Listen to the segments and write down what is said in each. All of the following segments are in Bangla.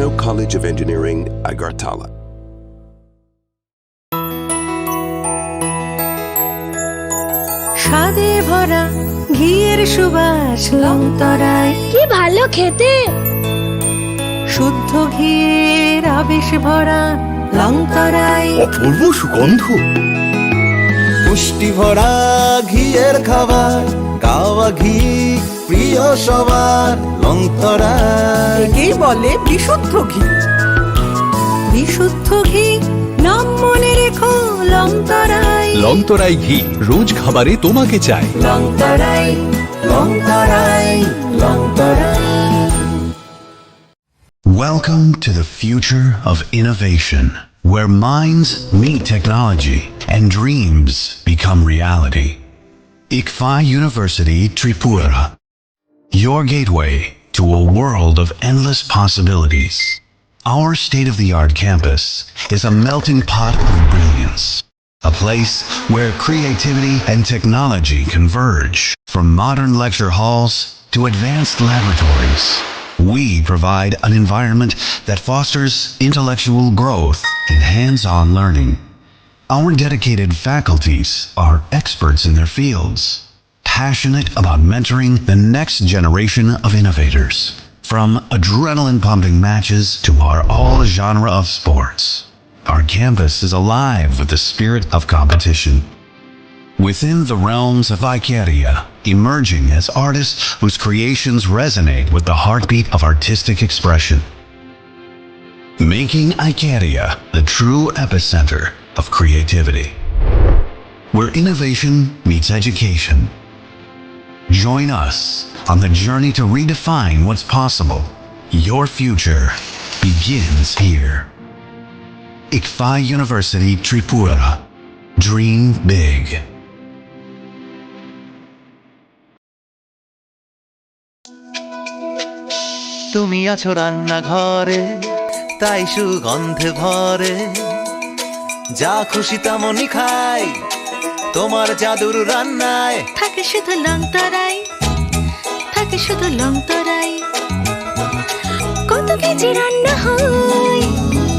Techno College of Engineering, Agartala. স্বাদে ভরা ঘিয়ের সুবাস লংতরায়, কি ভালো খেতে। শুদ্ধ ঘিয়ের আবেশ ভরা লংতরায়, অপূর্ব সুগন্ধ। পুষ্টি ভরা ঘিয়ের খাবার, গাওয়া ঘি প্রিয় সবার লংতরায়। একেই বলে বিশুদ্ধ ঘি। বিশুদ্ধ ঘি নাম মনে রেখো লংতরায়। লংতরাই ঘি রোজ খাবারে তোমাকে চাই। Longtharai, Longtharai, Longtharai. Welcome to the future of innovation, where minds meet technology and dreams become reality. ICFA University Tripura, your gateway to a world of endless possibilities. Our state-of-the-art campus is a melting pot of brilliance, a place where creativity and technology converge. From modern lecture halls to advanced laboratories, we provide an environment that fosters intellectual growth and hands-on learning. Our dedicated faculties are experts in their fields, passionate about mentoring the next generation of innovators. From adrenaline-pumping matches to our all-genre of sports, our campus is alive with the spirit of competition. Within the realms of Ikeria, emerging as artists whose creations resonate with the heartbeat of artistic expression. Making Ikeria the true epicenter of creativity, where innovation meets education. Join us on the journey to redefine what's possible. Your future begins here. ICFA University Tripura. Dream big. তুমি আছো রান্নাঘরে, তাই সুগন্ধে ভরে, যা খুশি তেমনই খাই তোমার জাদুর রান্নায়। থাকে শুধু লংতরায়, থাকে শুধু লংতরায়। কত কেজি রান্না হয়,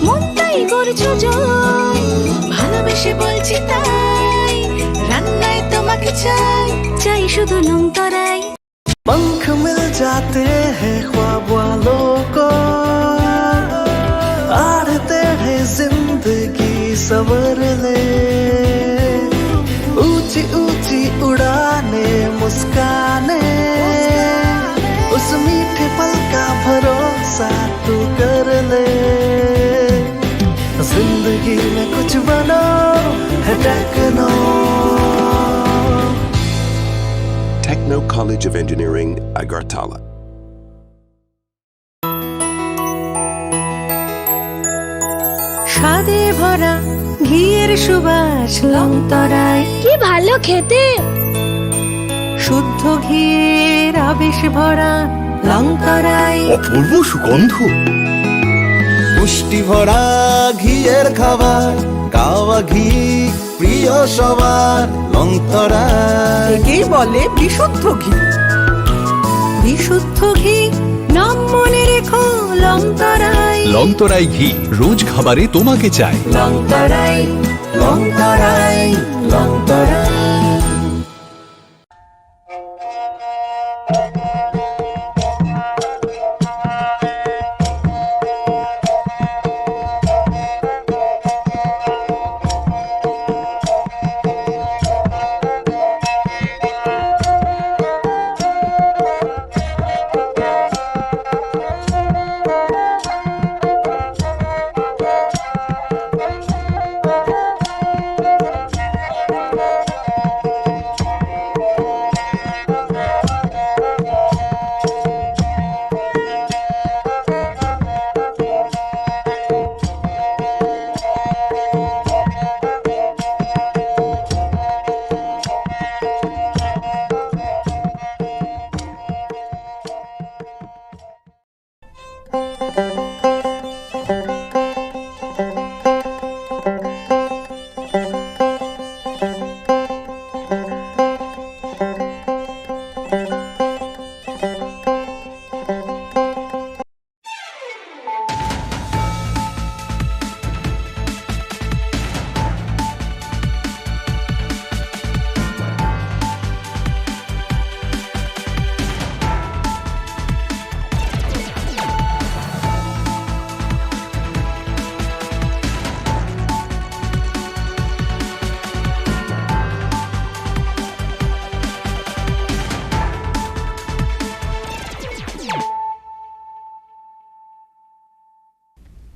মন তাই করছো জয়। ভালোবেসে বলছি তাই, রান্নায় তোমাকে চাই, চাই শুধু লংতরায়। पंख मिल जाते हैं ख्वाब वालों को, आड़ते हैं जिंदगी संवरने। ऊंची ऊंची उड़ाने मुस्काने, उस मीठे पल का भरोसा तू कर ले। जिंदगी में कुछ बनो है techno. Techno College of Engineering, Agartala. স্বাদে ভরা ঘিয়ের সুবাস লংতরায়, কি ভালো খেতে। শুদ্ধ ঘিয়ের আবেশ ভরা লংতরায়, অপূর্ব সুগন্ধ। পুষ্টি ভরা ঘিয়ের খাবার, গাওয়া ঘি প্রিয় সবার লংতরায়। একেই বলে বিশুদ্ধ ঘি। বিশুদ্ধ ঘি নাম মনে রেখো লংতরায়। লংতরাই ঘি রোজ খাবারে তোমাকে চাই। Longtharai, Longtharai, Longtharai.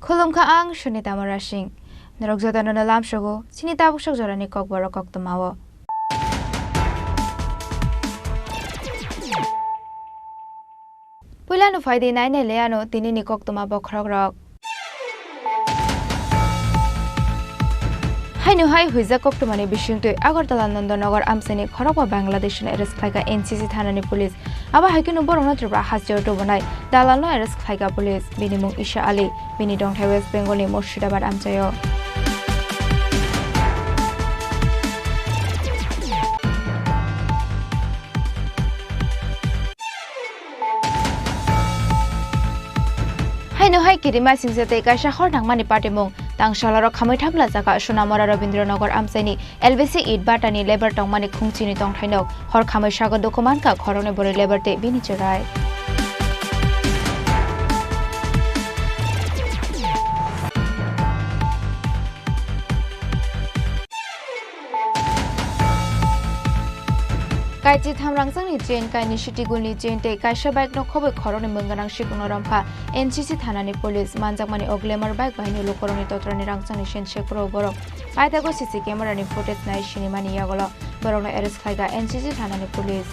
Khulumkha ang Shunita Marashing. Narok Jotana Lam Shogo, Sinita Bushok Jorani Kok Barokok Tomawo. Pulano Friday 9 Leano, Tinini Kok Tomabo Krogrok. Hainu Hai Huiza Kok Tomani Bishing to Agartala Nandanagar Amseni, Korokwa Bangladesh and Eres Kaga NCC Thanani Police. Aba Hakinu Borona to Rahas Jotobonai, Dalano Eres Kaga Police, Binimung Isha Ali, Bini Dong West Bengali Moshidabad Amchayo. Hainu Hai Kirima Sinzate Kasha Hornang Mani Partimung. Tang Shalaro Kamithamla Zaka Shunamara Rabindranagar Amseni, LVC Eid Batani Labor Tong Mani Kungchini Tong Haino, Hor Kamishago Dokumanka, Korone Bore Labor Te Binicherai. Kaiji Thamrangsangni Chain Kaini Shitigulni Chain Te Kaisha Bike no Kobe Korone Munganang Shikuno Rampa, NCC Thanani Police, Manjakmani Oglemar Bike Bahini Lokoroni Totrani Rangsangni Shen Shekro Borok, Aitago CC camera ni footage Nai Shinimani Yagolo, Borona Eres Kaiga NCC Thanani Police.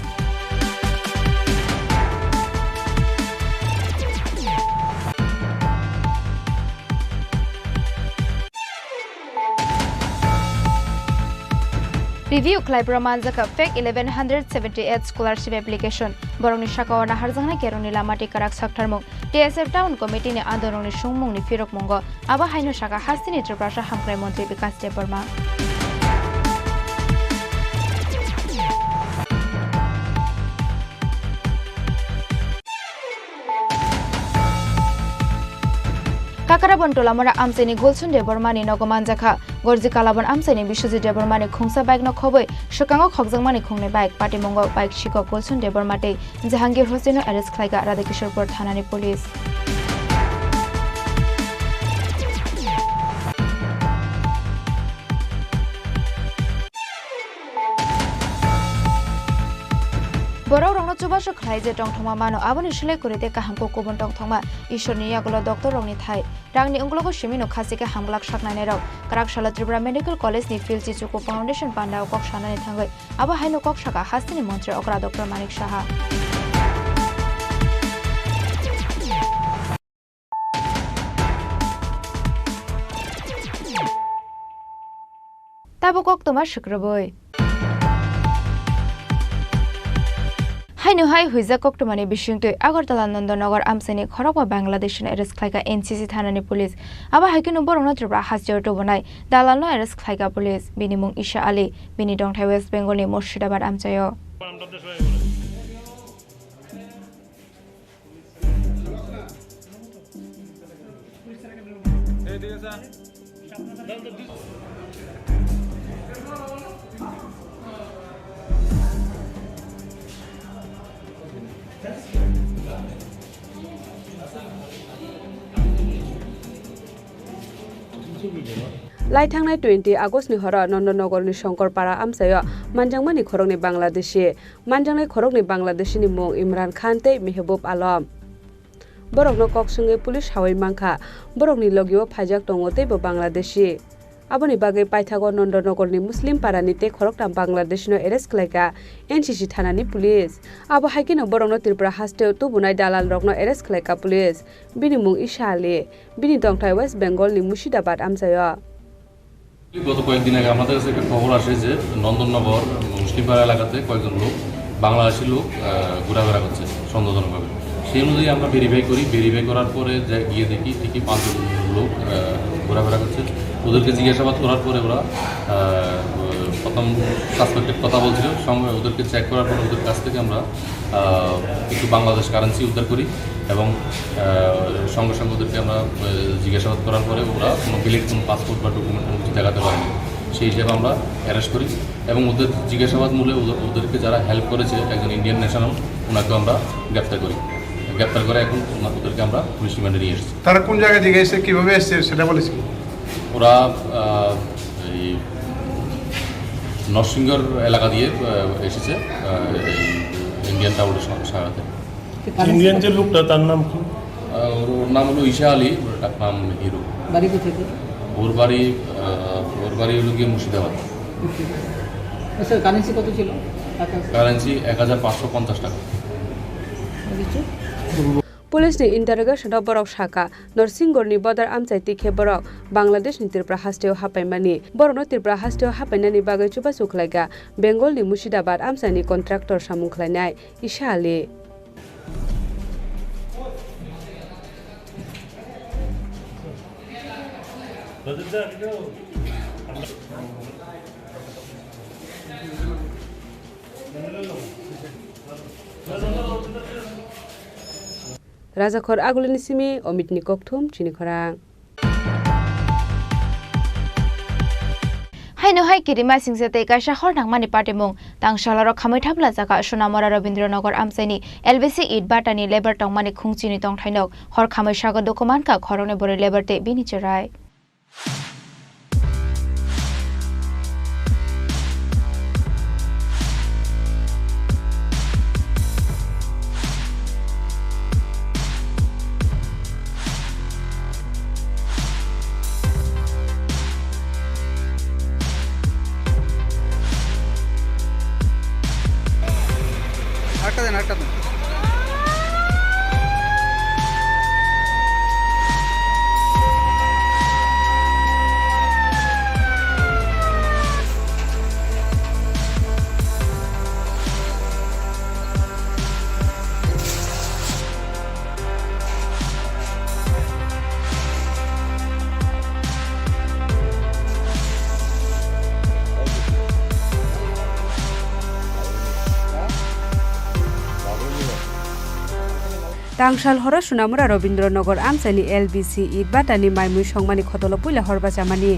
Review Klaibra Manzaka Fake 1178 Scholarship Application Boroni Shakawana Harzana Keroni Lamati Karak Saktarmung TSF Town Committee ni Andoroni Shungmung ni Firok Mongo Aba Haino Shaka Hastini Triprasha Hamkrai Montri Vikas Deparma Kakarabon Tolamara Amseni Golsun Debormani Nogomanjaka, Gorzi Kalabon Amseni Bishuzi Debormani Kungsa Bike no Kobe, Shokango Hogzangmani Kungne Bike, Party Mongo Bike Shiko Golsun Debormate, Jahangir Hosino Eres Klaiga Radikishurpur Thanani Police. Borok rongno chubasho khlaije tongthongma mano aboni shile kurite kahamko kubon tongthongma ishorni yagulo doctor rongni thai rangni unglogo shimino khasike hamglak saknane rok karak shala Tripura Medical College ni Phil Chichuko Foundation pandao kok shanani thangai aba haino kok shaka hastini mantri okra Dr. Manik Shaha Tabo kok toma shukraboi Hainu Hai Huiza Koktomani Bishing to Agartala Nandanagar Amseni, Korokwa Bangladesh and Eres Kaga NCC Thanani Police. Aba Hakinu Borona to Rahas Jotobonai, Dalano Eres Kaga Police, Binimung Isha Ali, Bini Dong West Bengali Moshidabad Amchayo. Laithangnai 20 August ni hora Nandanagar ni Shonkorpara Amsayo Manjangmani Khorokni Bangladeshi Manjangnai Khorokni Bangladeshi ni mung Imran Khan tei Mehbub Alam Borokno koksunge police hawai mangkha Borokni logio phajak tongo tei bo Bangladeshi Aboni bagai paithago Nandanagar ni Muslim parani te Khorokta Bangladesh no Eres Klaika NCC Thanani Police Abo haikino Borokno Tripura Hasteo tubunai dalal rokno Eres Klaika Police Bini mung Isha Ali Bini Dongthai West Bengal ni Mushidabad Amsayo গত কয়েকদিন আগে আমাদের কাছে একটা খবর আসে যে নন্দননগর মুসলিমপাড়া এলাকাতে কয়েকজন লোক বাংলাদেশি লোক ঘোরাফেরা করছে সন্দেহজনকভাবে সেই অনুযায়ী আমরা ভেরিফাই করার পরে গিয়ে দেখি ঠিকই 5 জন লোক ঘোরাফেরা করছে ওদেরকে জিজ্ঞাসাবাদ করার পরে ওরা প্রথম সাসপেক্টেড কথা বলছিল সঙ্গে ওদেরকে চেক করার পরে ওদের কাছ থেকে আমরা কিছু বাংলাদেশ কারেন্সি উদ্ধার করি এবং সঙ্গে সঙ্গে ওদেরকে আমরা জিজ্ঞাসাবাদ করার পরে ওরা কোনো ভ্যালিড কোনো পাসপোর্ট বা ডকুমেন্ট কোনো কিছু দেখাতে পারেনি সেই হিসেবে আমরা অ্যারেস্ট করি এবং ওদের জিজ্ঞাসাবাদ মূলে ওদেরকে যারা হেল্প করেছে একজন ইন্ডিয়ান ন্যাশনাল ওনাকেও আমরা গ্রেপ্তার করে এখন ওদেরকে আমরা পুলিশ রিমান্ডে নিয়ে এসেছি তারা কোন জায়গায় থেকে এসে কীভাবে এসছে সেটা বলেছি ওরা এই নরসিংগড় এলাকা দিয়ে এসেছে ইন্ডিয়ান টাউনের সহায়তায় ইন্ডিয়ান যে লোকটা তার নাম কি ওর নাম হলো ঈশা আলী, ওর নাম হিরো। বাড়ি কোথায় থেকে? ওর বাড়ি হলো গিয়ে মুর্শিদাবাদ। আচ্ছা কারেন্সি কত ছিল? কারেন্সি 1550 টাকা। पुलिस नि इंटरोगेशन बरक शाखा नरसिंगरनि बदर आमचाइति खे बरक बांग्लादेश नि त्रिपुरा हास्टेयाव हापाइमानि बरनो त्रिपुरा हास्टेयाव हापाइनानि बागै चुबा सुखलायगा बेंगल नि मुर्शिदाबाद आमचाइनि कन्ट्राक्टर सामुखलायनाय इशा आली राजाखर आगुलिनि सिमी अमितनि ककथुम चिनिखरां हाइनो हाइ किरिमा सिंसेते काइसा हर नांमानि पार्टीमुं तांशालारो खामै थाबला जागा सोनामरा रवीन्द्रनगर आमसाइनि एलबीसी इट बाटानि लेबर टंमानि खुंचिनि तंथाइनक हर खामै सागो डकुमेन्टका खरने बरे लेबरते बिनि चराय तांशाल हर सोनामुरा रवीन्द्रनगर आमसाइनि एलबीसी इट बाटानि माइमुइ संमानि खतल पुइला हरबा जामानि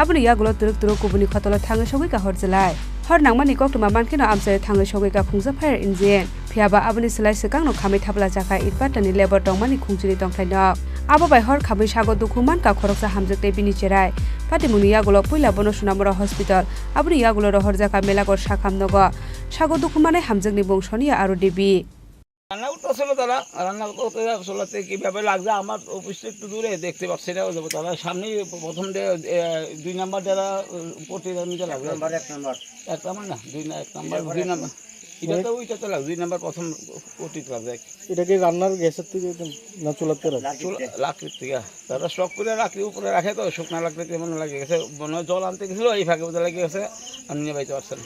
आबुनि यागुलो तुरुक तुरुक कुबुनि खतल थाङै सगैका हरजलाय हर नांमानि कक्टमा मानखिनो आमसाइ थाङै सगैका खुंजा फायर इन्जिन फियाबा आबुनि सोलाय सेकांनो खामै थाबला जाका इट बाटानि लेबर टंमानि खुंजिनि तंथाइनो आबाबाय हर खामै सागो दुखुमानका खरकसा हामजोकते बिनि चेराय पाटिमुनि यागुलो पुइला बनो सोनामुरा हस्पिटाल आबुनि यागुलो रहर जाका मेलागर साखाम नग सागो दुखुमाने हामजोकनि बुं सोनिया आरो देबी রান্না করতেছিল তারা রান্না করতে চলাতে কীভাবে লাগছে আমার অফিসটা একটু দূরে দেখতে পাচ্ছি না যাবো তারা সামনে প্রথম 2 নাম্বার যারা প্রতিদ্বন্দ্বিতা লাগবে এক নাম্বার না 1 নাম্বার 2 নাম্বার এটা তো ওইটাতে লাগবে 2 নাম্বার প্রথম কোটিতে লাগবে এটা কি রান্নার গ্যাসের থেকে না চুলাতে লাকড়ির থেকে তারা স্টক করে লাকড়ির উপরে রাখে তো শুকনা লাকড়ি কেমন লাগে গেছে মনে হয় জল আনতে গেছিলো এই ফাঁকে বোঝা লেগে গেছে আর নিয়ে পাইতে পারছেন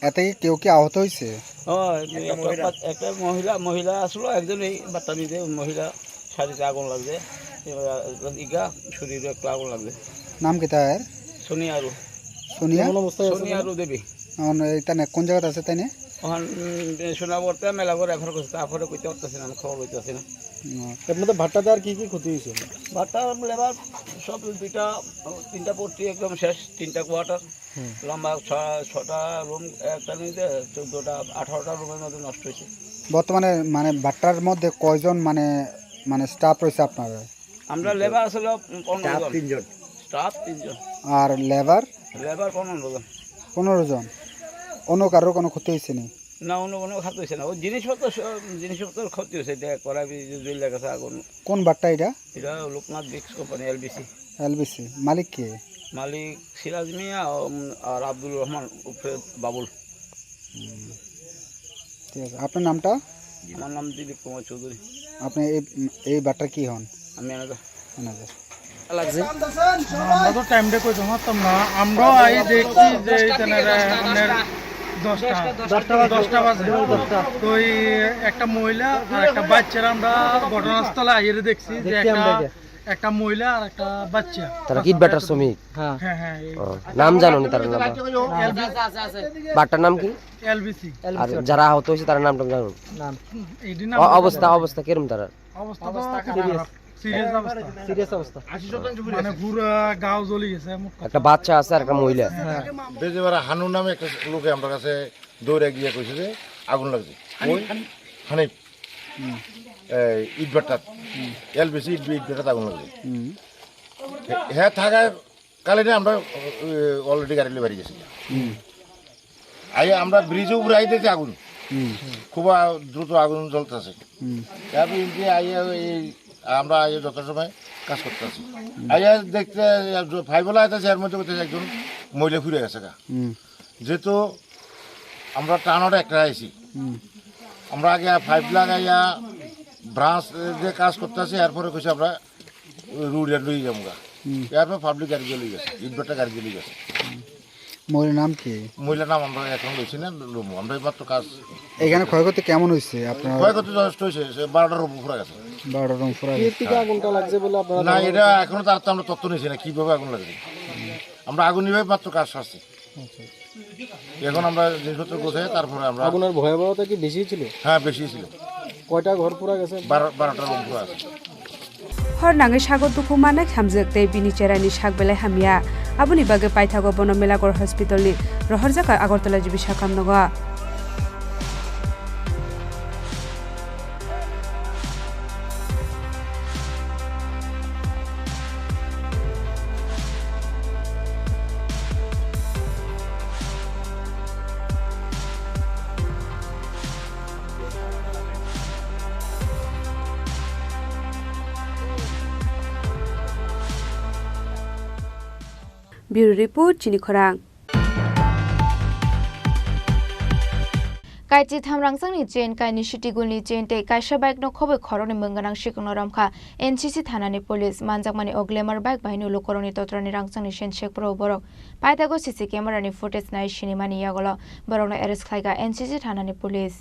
এতে কেউ কি আহত হয়েছে? একটা মহিলা আসলো একজন এই বাচ্চা নিতে মহিলা শাড়িতে আগুন লাগছে ইগা শরীরে একটু আগুন লাগছে নাম কি তার? সোনিয়া দেবী কোন জায়গাতে আছে তাই না? শোনা পড়তে মেলা করে এখন করছে তারপরে কইতে পারতেছি না আমি খবর লইতেছি না। আপনাদের ভাট্টাতে আর কি কি ক্ষতি হয়েছে? ভাট্টা লেবার সব 3টা পট্টি একদম শেষ 3টা কোয়ার্টার লম্বা 6টা রুম একটা নিতে 14টা 18টা রুমের মধ্যে নষ্ট হয়েছে। বর্তমানে মানে ভাট্টার মধ্যে কয়জন মানে স্টাফ রয়েছে আপনার? আমরা লেবার আসলে 15 জন স্টাফ 3 জন আর লেবার 15 জন। অন্য কারোর কোনো ক্ষতি হয়েছে না? অন্য কোনো ক্ষতি হয়েছে না। ওই জিনিসপত্র ক্ষতি হয়েছে কড়াই জুইল লেগেছে আগুন। কোন ভাট্টা এটা? এটা লোকনাথ ব্রিক্স কোম্পানি এলবিসি। মালিক কে? মালিক সিরাজ মিয়া আর আব্দুল রহমান বাবুল। ঠিক আছে, আপনার নামটা? আমার নাম দিলীপ কুমার চৌধুরী। আপনি এই ভাট্টার কি হন? আমি ম্যানেজার। লাগছে আমরা তো টাইমটা কই জানতাম না। আমরা আই দেখছি যে এখানে আপনার 10টা বাজে তো একটা মহিলা আর একটা বাচ্চারা আমরা ঘটনাস্থলে আইরে দেখছি যে একটা মহিলা আর একটা বাচ্চা। তারা ইট বাটার শ্রমিক? হ্যাঁ হ্যাঁ। নাম জানো নি তার নাম? বাটার নাম কি? এলবিসি। আর যারা আহত হয়েছে তার নামটা জানো? নাম অবস্থা কিরকম? তার অবস্থা সিরিয়াস অবস্থা মানে পুরো গাও জ্বলে গেছে। একটা বাচ্চা আছে আর একটা মহিলা। বেজেবারে হানু নামে একটা লোকে আমার কাছে দৌড়ে গিয়ে কইছে যে আগুন লাগছে। ওই হানিফ ইট ভাট্টা এলবিসি ইট ভাট্টা আগুন লাগছে। হ্যাঁ থাকার কালে আমরা অলরেডি গাড়ি নিয়ে বাড়ি গেছি। আমরা ব্রিজের উপরে আইতেছি আগুন খুব দ্রুত আগুন জ্বলতেছে। আমরা যত সময় কাজ করতে আছে আইয়া দেখতে ফাইবলা আছে এর মধ্যে করতেছে একজন মহিলা ফিরে গেছে গা যেহেতু আমরা টানোটা একটা আইছি আমরা আগে ফাইভ লাগাইয়া ব্রাঞ্চ যে কাজ করতে আছে এরপরে কইছে আমরা রুডে লই যাবো গা এরপর পাবলিক গাড়ি লই গেছে ইটভাটা গাড়ি লই গেছে মহিলার নাম কি মহিলার নাম আমরা এখন লইছি না আমরা মাত্র কাজ এখানে ক্ষয়ক্ষতি কেমন হয়েছে আপনার ক্ষয়ক্ষতি যথেষ্ট হয়েছে 12টার উপর ফুরা গেছে 12টার উপর ফুরা গেছে আগুনটা লাগছে বলে আপনারা না এটা এখনো তার তো আমরা তথ্য নিয়েছি না কিভাবে আগুন লাগছে আমরা আগুন নিয়ে মাত্র কাজ সারছি এখন আমরা জিনিসপত্র গোছাই তারপরে আমরা আগুনের ভয়াবহতা কি বেশি ছিল হ্যাঁ বেশি ছিল কয়টা ঘর পুরা গেছে 12টার উপর ফুরা গেছে হরনাঙে সাগর দুখু মানে খামজেকতে বিনি চেরানি সাগ বেলায় হামিয়া আবুনি বাগে পাইথাগো বনমেলাগড় হসপিটালনি রহর জায়গা Agartala GB succumb Naga Bureau Report Chini Khorang Kaiji thamrangsangni chain kaini shitigulni chain te kaisa bike no khobe khoroni mengganang shikno ramkha NCC thanani police manjakmani oglemar bike bahinu lokoroni totrani rangsangni shen shekpro borok paitago CC camera ni footage nai shinimani yagolo borokno arrest khlaiga NCC thanani police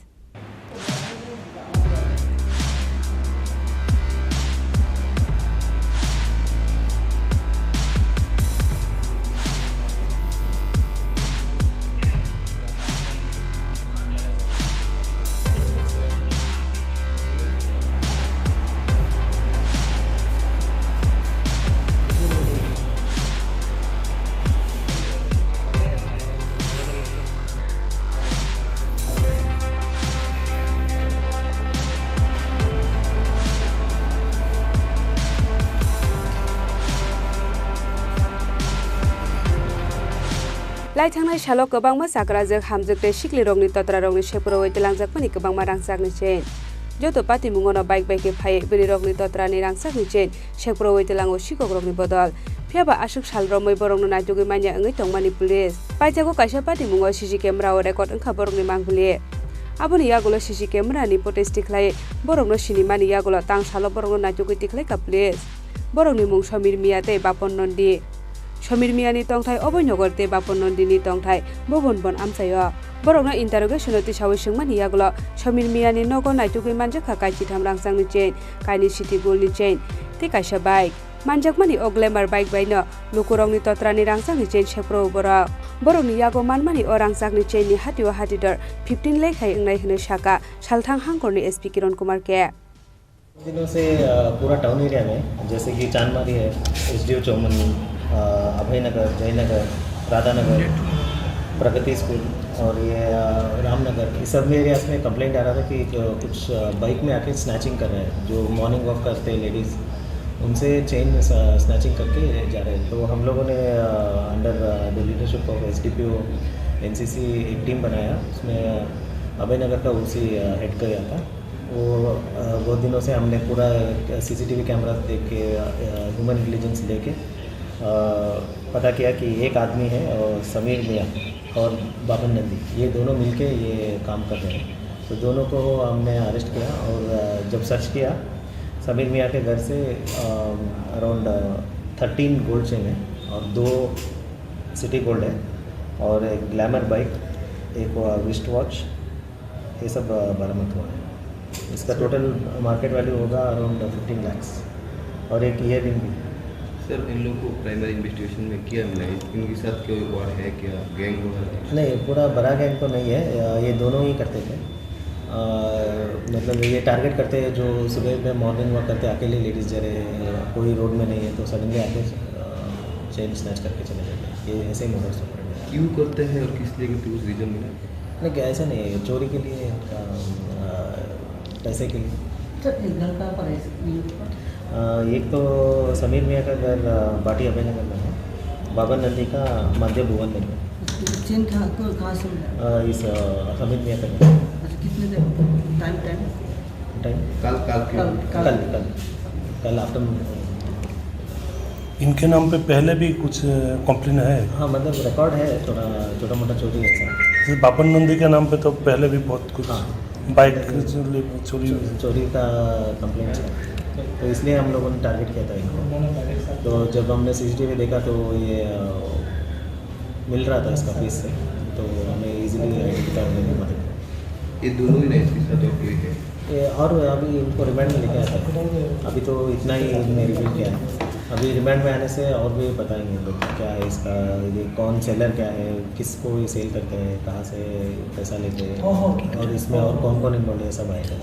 Laithangnai salok gobangma sakrajak hamjakte sikli rokni totra rokni sepro wei telangjakmani gobangma rangjakni chain joto pati mungono bike bike phai bini rokni totrani rangjakni chain sepro wei telango sikok rokni bodol phiaba asuk sal romoi borokno naitogi manya angai tongmani police paijago kaisa pati mungo CC camera o record angkha borokni mangpuli aboni yagulo CC camera ni footage tiklai borokno sinimani yagulo tang salo borokno naitogi tiklai ka police borokni mung Samir Mia tei Bapon Nondi Samir Mia ni tongthai Obonogor te Bapon Nondi ni tongthai Bobon Bon amsayo borokno interrogation ti sawi singmani yagulo Samir Mia ni nogo naitogi manjakha kaiji thamrangsang ni chain kaini city gold ni chain te kaisa bike manjakmani oglemar bike baino lukurongni totrani rangsangni chain sepro borokni yago manmani o rangsakni chain ni hatio hatidor 15 lekhai engnai hne saka salthang hangkorni SP Kiran Kumar ke दिनों से पूरा टाउन एरिया में जैसे कि चांदमारी है SDO चौमनी अभयनगर जयनगर राधानगर प्रगति स्कूल और ये रामनगर ये सब एरियाज में कंप्लेंट आ रहा था कि कुछ बाइक में आके स्नैचिंग कर रहे हैं जो मॉर्निंग वॉक करते हैं लेडीज़ उनसे चेन स्नैचिंग करके जा रहे हैं तो हम लोगों ने under the leadership of SDPO NCC एक टीम बनाया उसमें अभयनगर का उसी हेड किया था वो बहुत दिनों से हमने पूरा CCTV कैमरा देख के ह्यूमन इंटेलिजेंस लेके पता किया कि एक आदमी है और समीर मियाँ और बाबन नंदी ये दोनों मिलके ये काम कर रहे हैं तो दोनों को हमने अरेस्ट किया और जब सर्च किया समीर मियाँ के घर से अराउंड 13 गोल्ड चेन है और 2 सिटी गोल्ड है और एक ग्लैमर बाइक एक रिस्ट वॉच ये सब बरामद हुआ है इसका टोटल मार्केट वैल्यू होगा अराउंड 15 lakhs और एक ईयररिंग भी सर इन लोगों को प्राइमरी इन्वेस्टिगेशन में क्या मिला इनके साथ कोई और है क्या गैंग वगैरह नहीं पूरा बड़ा गैंग तो नहीं है ये दोनों ही करते थे मतलब ये टारगेट करते हैं जो सुबह में मॉर्निंग वॉक करते अकेले लेडीज़ जरे कोई रोड में नहीं है तो सडनली आके चेन स्नैच करके चले जाते हैं ये ऐसे ही मोटर्स क्यों करते हैं और किस लिए कुछ रीज़न मिला नहीं ऐसा नहीं है चोरी के लिए पैसे के लिए एक तो समीर मियाँ का घर बाटी अभयनगर में है बाबा नंदी का मध्य भुवनगर में इस समीर मियाँ का घर कितने टाइम कल आफ्टरनून इनके नाम पे पहले भी कुछ कंप्लेन है? हाँ मतलब रिकॉर्ड है, थोड़ा छोटा मोटा चोरी है सर। जैसे बापन नंदी के नाम पे तो पहले भी बहुत कुछ बाइक चोरी का कंप्लेन है, तो इसलिए हम लोगों ने टारगेट किया था इनको। तो जब हमने CCTV देखा तो ये मिल रहा था इसका फेस से, तो हमें इजीली आइडेंटिफाई करने में मदद की। ये दोनों ही नहीं इसके साथ और कोई है? ये और अभी इनको रिमांड में लेके आया था, अभी तो इतना ही इन्होंने रिवील किया है। अभी रिमांड में आने से और भी बताएंगे लोग क्या है इसका, ये कौन सेलर क्या है, किसको ये सेल करते हैं, कहाँ से पैसा लेते हैं, और इसमें और कौन कौन इन्वॉल्व है, सब आएगा।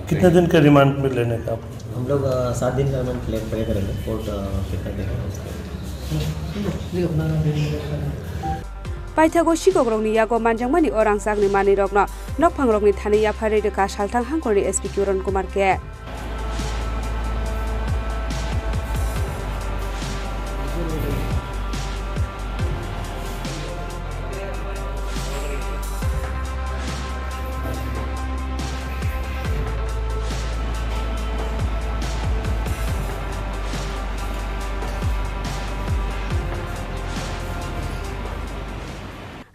कितने दिन के रिमांड में लेने का? हम लोग 7 दिन का रिमांड प्ले करेंगे, कोर्ट कितना देगा उसका। पाइथागो सिगogrongni yago manjangmani orang sakni mani rokno nokphangrokni thani yaphari reka salthang hangkorni SP Kiran Kumar ke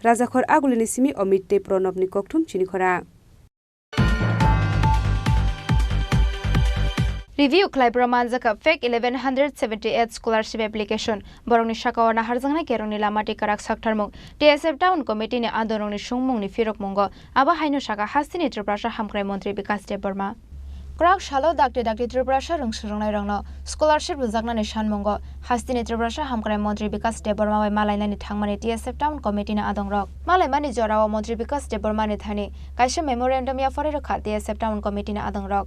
Rajakhor agulini simi Omit Te Pranabni kokthum chinikhora Review Claibra Manzaka Fake 1178 Scholarship Application Borongni Shakawana Harzangna Keroni Lamati Karak Saktarmung TSF Town Committee ni Andorongni Shungmungni Firok Mungo Aba Hainu Shaka Hastini Triprasha Hamkrai Montri Bikas De Burma Krak Shalo Dakte Triprasha Rungsurungnai Rangno Scholarship Ruzakna Nishan Mungo Hastini Triprasha Hamkrai Montri Bikas De Burma Wai Malainani Thangmani TSF Town Committee na Adongrok Malaimani Jorawa Montri Bikas De Burma ni Thani Kaisha Memorandum ya Fore Rakha TSF Town Committee na Adongrok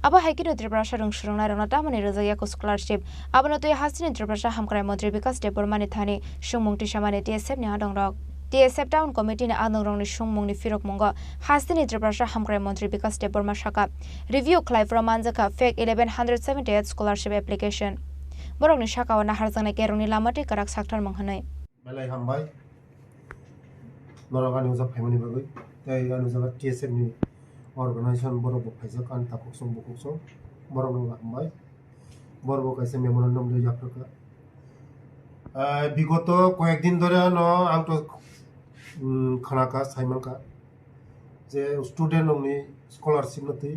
Aba Haikino Triprasha Rungsurungnai Rangno Tamani Ruzaya Scholarship Abanoto Hastini Triprasha Hamkrai Montri Bikas De Burma ni Thani Shungmung Tishamani TSF ni Adongrok TSF Town Committee na Adongrongni Shungmungni Firok Mungo Hastini Triprasha Hamkrai Montri Bikas De Burma Shaka Review Claibra Manzaka Fake 1178 Scholarship Application Borongni Shaka wa Naharzangna Keroni Lamati Karak Saktar Manghanai Belai Hambai Noragani was a family baby they are TSF ni organization Borobo Paisak and Takoksong Bokokso Borobo Hambai Borobo Kaise Memorandum de Africa বিগত কয়েকদিন ধরে আংটো খানাকা সাইমানকা যে স্টুডেন্ট নংনি স্কলারশিপ নতি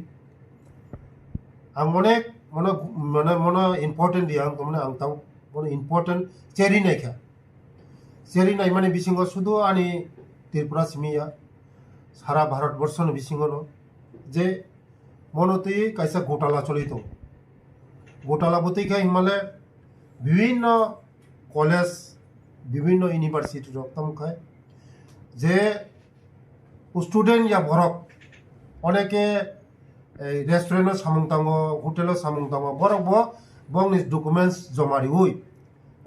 আং অনেক মানে মানে মানে ইম্পর্টেন্ট দি আং মানে আং তাও মানে ইম্পর্টেন্ট চেরি নাইখা চেরি নাই মানে বিসিঙ্গ শুধু আনি ত্রিপুরা সিমিয়া সারা ভারতবর্ষ বিসিঙ্গ যে মনতি কাইসা গোটালা চলিত গোটালা বতেই খাই মানে বিভিন্ন কলেজ বিভিন্ন ইউনিভার্সিটি রক্তম খায় যে স্টুডেন্ট ইয়া বরক অনেকে রেস্টুরেন্টে সামুংতাঙ্গ হোটেলে সামুংতাঙ্গ বরক বংনি ডকুমেন্টস জমারি হই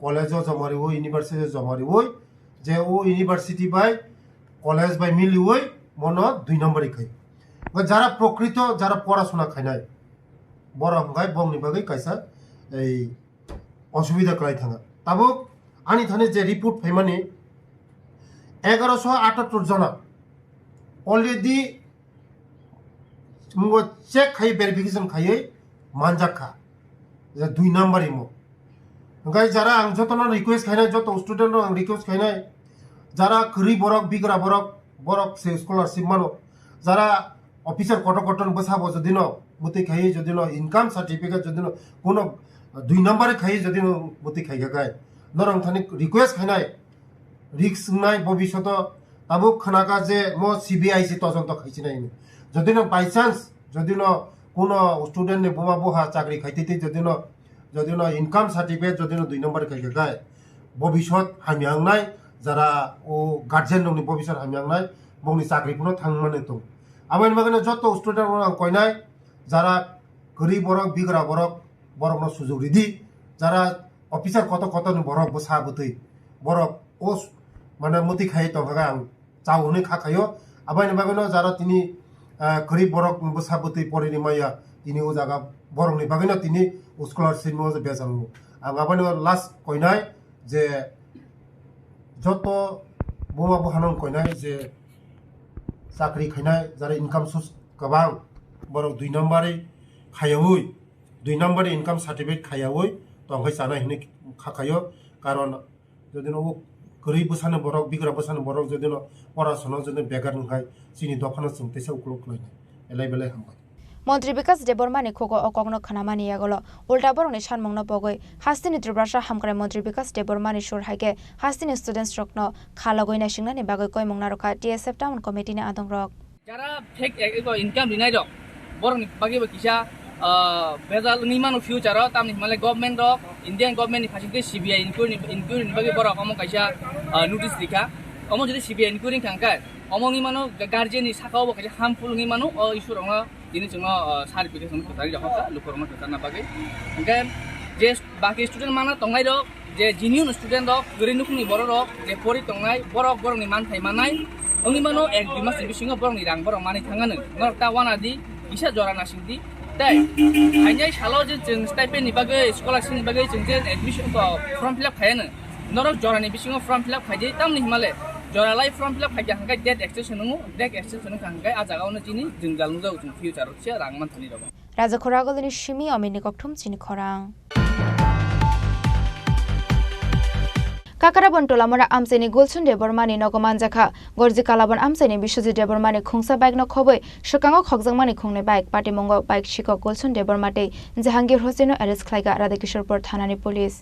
কলেজও জমারি হই ইউনিভার্সিটি জমারি হই যে ও ইউনিভার্সিটি বাই কলেজ বাই মিলি হই মন 2 নম্বরই খাই যারা প্রকৃত যারা পড়াশোনা খায় নাই বরক গায় বংনি বাগৈ কাইসা এই অসুবিধা করাই থাকা তাবো আনি থানে যে রিপোর্ট ফাইমানি 1178 जना অলরেডি মুগো চেক খাই ভেরিফিকেশন খাই মানজাখা যে 2 নাম্বারই মো গাই যারা আং যতন রিকোয়েস্ট খাইনাই যত স্টুডেন্ট আং রিকোয়েস্ট খাইনাই যারা গরি বরক বিগরা বরক বরক সে স্কলারশিপ মানো যারা অফিসার কটকটন বসাবো যদিন মতে খাই যদিন ইনকাম সার্টিফিকেট যদিন কোন 2 নাম্বারে খাই যদিন মতে খাই গায় নরং থানি রিকোয়েস্ট খাইনাই রিক্স নাই ভবিষ্যৎ তাবুক খানাকা যে মো সিবিআইসি তদন্ত খাইছি নাই যদিন বাই চান্স যদিন কোন স্টুডেন্ট নে বোমা বোহা চাকরি খাইতে যদিন ইনকাম সার্টিফিকেট যদিন 2 নম্বর খাই গায় ভবিষ্যৎ হামিয়াং নাই যারা ও গার্জেন ননি ভবিষ্যৎ হামিয়াং নাই বংনি চাকরি পুনো থাংমানে তো আবার মাগনে যত স্টুডেন্ট কইনাই যারা গরিব বরক বিগরা বরক বরক ন সুযোগ রিদি যারা অফিসার কত কত বরক বসা বতই বরক ও মানে মতি খাই তো আং চাউনে খাখায়ো আবার বাগনো যারা তিনি গরিব বরক বসা বতই পড়িনি মাইয়া তিনি ও জায়গা বরকনি বাগনো তিনি স্কলারশিপ মো বেজাং আং আবার লাস্ট কইনাই যে যত বোমা বহানন কইনাই যে চাকরি খাইনাই যারা ইনকাম সোর্স গোবাং বরক 2 নম্বরে খায়াওই 2 নম্বরে ইনকাম সার্টিফিকেট খায়াওই তো আংখাই সানা হিনে খাখাयो কারণ যদি ও গরিব বসানো বরক বিগ্রা বসানো বরক যদি পড়াশোনা যদি বেগার নখাই চিনি দফানো চিন্তাইছে উকলক লাইনে এলাই বেলাই হামবাই মন্ত্রী বিকাশ দেববর্মানি খোগো অকগ্ন খানামানি ইয়াগলো উল্টা বরংনি সানমংনো বগৈ হাস্তিনি ত্রিপুরা হামক্রাই মন্ত্রী বিকাশ দেববর্মানি সুর হাইকে হাস্তিনি স্টুডেন্টস রকনো খালগৈ নাসিংনানি বাগৈ কয়মংনা রখা টিএসএফ টাউন কমিটিনি আদং রক যারা ফেক ইনকাম দিনাই রক বরংনি বাকি কিসা বেজাল নিমানো ফিউচার তামনি হিমালয় গভর্নমেন্ট রক ইন্ডিয়ান গভর্নমেন্ট ফাসিতে সিবিআই ইনকুয়ারি বাকি বড় অম কাইসা নোটিস লিখা অম যদি সিবিআই ইনকুয়ারি খাঙ্কায় অমং নিমানো গার্জিয়াননি সাকাও কাইসা হার্মফুল নিমানো ইস্যু রং দিনে जोङो सार्टिफिकेसन फोथारि जखा लुखरमा फोथारना बागै ओंखाय जे बाकी स्टुडेन्ट माना तंगाय रक जे जिनियन स्टुडेन्ट रक गरिनुखनि बर रक जे परि तंगाय बरक बरंनि मानथाय मानाय ओंनि मानो एक दुइ मास बिसिङो बरंनि रां बरं मानि थाङानो नरता वानादि इसा जरा नासिंदि ताय हाइनाय सालो जे जों स्टाइपेन्डनि बागै स्कलारशिपनि बागै जों जे एडमिशन फर्म फिलआप खायानो नरक जरानि बिसिङो फर्म फिलआप खायदि तामनि हिमालय जरालाय फर्म फिलआप खायदि हांगाय डेट एक्सटेंशन नङो डेट एक्सटेंशन खांगाय आ जागावनो दिनि जों जालनु जाउ जों फिउचार से रां मानथानि रग राजा खरागलनि सिमी अमिनि कक्थुम चिनि खरां काकाराबन टोलामरा आमसेनि गुलसन देबरमानि नगमान जाखा गरजि कालाबन आमसेनि बिश्वजित देबरमानि खुंसा बाइक न खबै सकांगो खगजंमानि खुंने बाइक पार्टी मंगो बाइक शिको गुलसन देबरमाटे जहांगीर हुसैन अरेस्ट खालायगा राधाकिशोरपुर थानानि पुलिस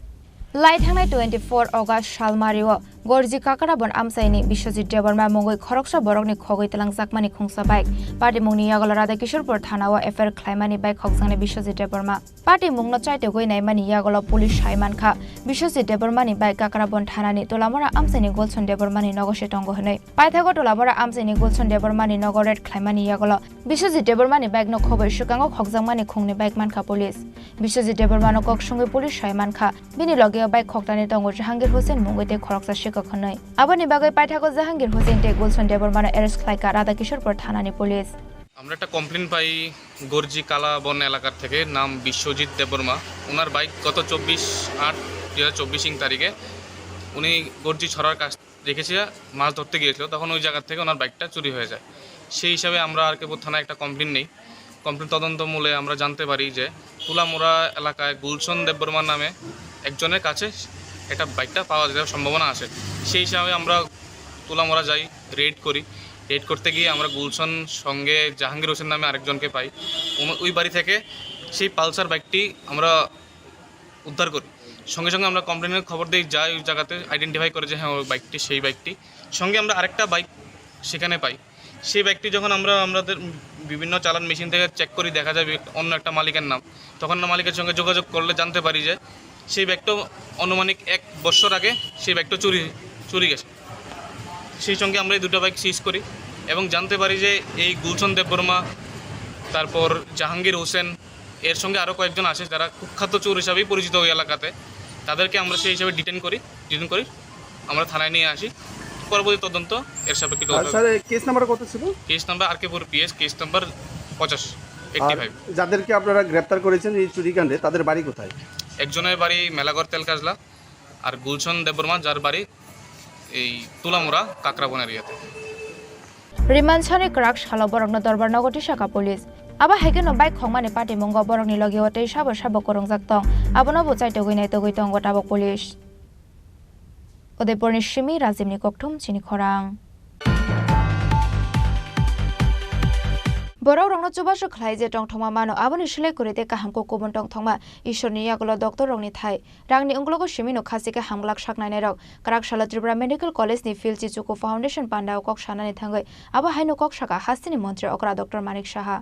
लाई थांनाय 24 अगस्त सालमारिओ गरजि काकाराबन आमसाइनि बिश्वजित देबरमा मंगै खरकसा बरकनि खगै तलां जाकमानि खुंसा बाइक पार्टी मुंनि यागल राधाकिशोरपुर थानाव एफआर ख्लायमानि बाइक खगजांनि बिश्वजित देबरमा पार्टी मुंनो चाइते गयनायमानि यागल पुलिस सायमानखा बिश्वजित देबरमानि बाइक काकाराबन थानानि तोलामरा आमसाइनि गुलसन देबरमानि नगसे टंग हनै पाइथागो तोलामरा आमसाइनि गुलसन देबरमानि नगरेट ख्लायमानि यागल बिश्वजित देबरमानि बाइक न खबै सुकांगो खगजांमानि खुंनि बाइक मानखा पुलिस बिश्वजित देबरमानो ककसुंगै पुलिस सायमानखा बिनि लगे बाइक खगतानि टंग जहांगीर हुसैन मुंगैते खरकसा शिकखनै आबानि बागै पाइथागो जहांगीर हुसैन ते गुलसन देबरमानो अरेस्ट खालायगा राधाकिशोरपुर थानानि पुलिस আমরা একটা কমপ্লেন পাই গরজি কালাবন এলাকার থেকে নাম বিশ্বজিৎ দেববর্মা ওনার বাইক গত 24/8/2024 তারিখে উনি গরজি ছড়ার কাছ রেখেছে মাছ ধরতে গিয়েছিল তখন ওই জায়গা থেকে ওনার বাইকটা চুরি হয়ে যায় সেই হিসাবে আমরা আরকেপুর থানায় একটা কমপ্লেন নেই কমপ্লেন তদন্তমূলে আমরা জানতে পারি যে তুলামোড়া এলাকায় গুলশন দেববর্মা নামে একজনের কাছে একটা বাইকটা পাওয়া যাওয়ার সম্ভাবনা আছে সেই হিসাবে আমরা তুলামোড়া যাই রেড করি রেড করতে গিয়ে আমরা গুলশন সঙ্গে জাহাঙ্গীর হোসেন নামে আরেকজনকে পাই ওই বাড়ি থেকে সেই পালসার বাইকটি আমরা উদ্ধার করি সঙ্গে সঙ্গে আমরা কমপ্লেনের খবর দিয়ে যাই ওই জায়গাতে আইডেন্টিফাই করে যে হ্যাঁ ওই বাইকটি সেই বাইকটি সঙ্গে আমরা আরেকটা বাইক সেখানে পাই সেই বাইকটি যখন আমাদের বিভিন্ন চালান মেশিন থেকে চেক করি দেখা যায় অন্য একটা মালিকের নাম তখন মালিকের সঙ্গে যোগাযোগ করলে জানতে পারি যে সেই ব্যাগটা আনুমানিক 1 বছর আগে সেই ব্যাগটা চুরি গেছে সেই সঙ্গে আমরা এই দুটো বাইক সিজ করি এবং জানতে পারি যে এই গুলশন দেববর্মা তারপর জাহাঙ্গীর হোসেন এর সঙ্গে আরও কয়েকজন আছে যারা কুখ্যাত চোর হিসাবেই পরিচিত ওই এলাকাতে তাদেরকে আমরা সেই হিসাবে ডিটেন করি আমরা থানায় নিয়ে আসি পরবর্তী তদন্ত এর সাপেক্ষে স্যার কেস নাম্বার কত ছিল case number RK Pur PS case number 85 যাদেরকে আপনারা গ্রেফতার করেছেন এই চুরিকাণ্ডে তাদের বাড়ি কোথায় একজনের বাড়ি মেলাগড় তেলকাজলা আর গুলশন দেববর্মা যার বাড়ি এই তুলামোড়া কাকরাবন এরিয়াতে রিমানছানি ক্রাক শালো বরংনো দরবার নগটি শাখা পুলিশ আবা হেগেনো বাইক খংমানি পার্টি মঙ্গ বরংনি লগে ওতে সাব করংজাক তং আবনো বুচাইতে গইনাই তো গইতং গটাব পুলিশ উদয়পুরনি সিমি রাজিমনি ককথুম চিনি খরাং বরাও রংনো চুবাসু খাই যে টং থমা মানো আবনি সিলাই করিতে কাহামকো কোবন টং থংমা ঈশ্বরনি ইয়াগল ডক্টর রংনি থাই রাংনি উংলগো সিমিনো খাসিকে হামলাক সাকনাইনে রক কারাকশালা ত্রিপুরা মেডিকেল কলেজনি ফিল চিচুকো ফাউন্ডেশন পান্ডাও কক সানানি থাঙ্গৈ আবা হাইনো কক সাকা হাস্তিনি মন্ত্রী অকরা ডক্টর মানিক সাহা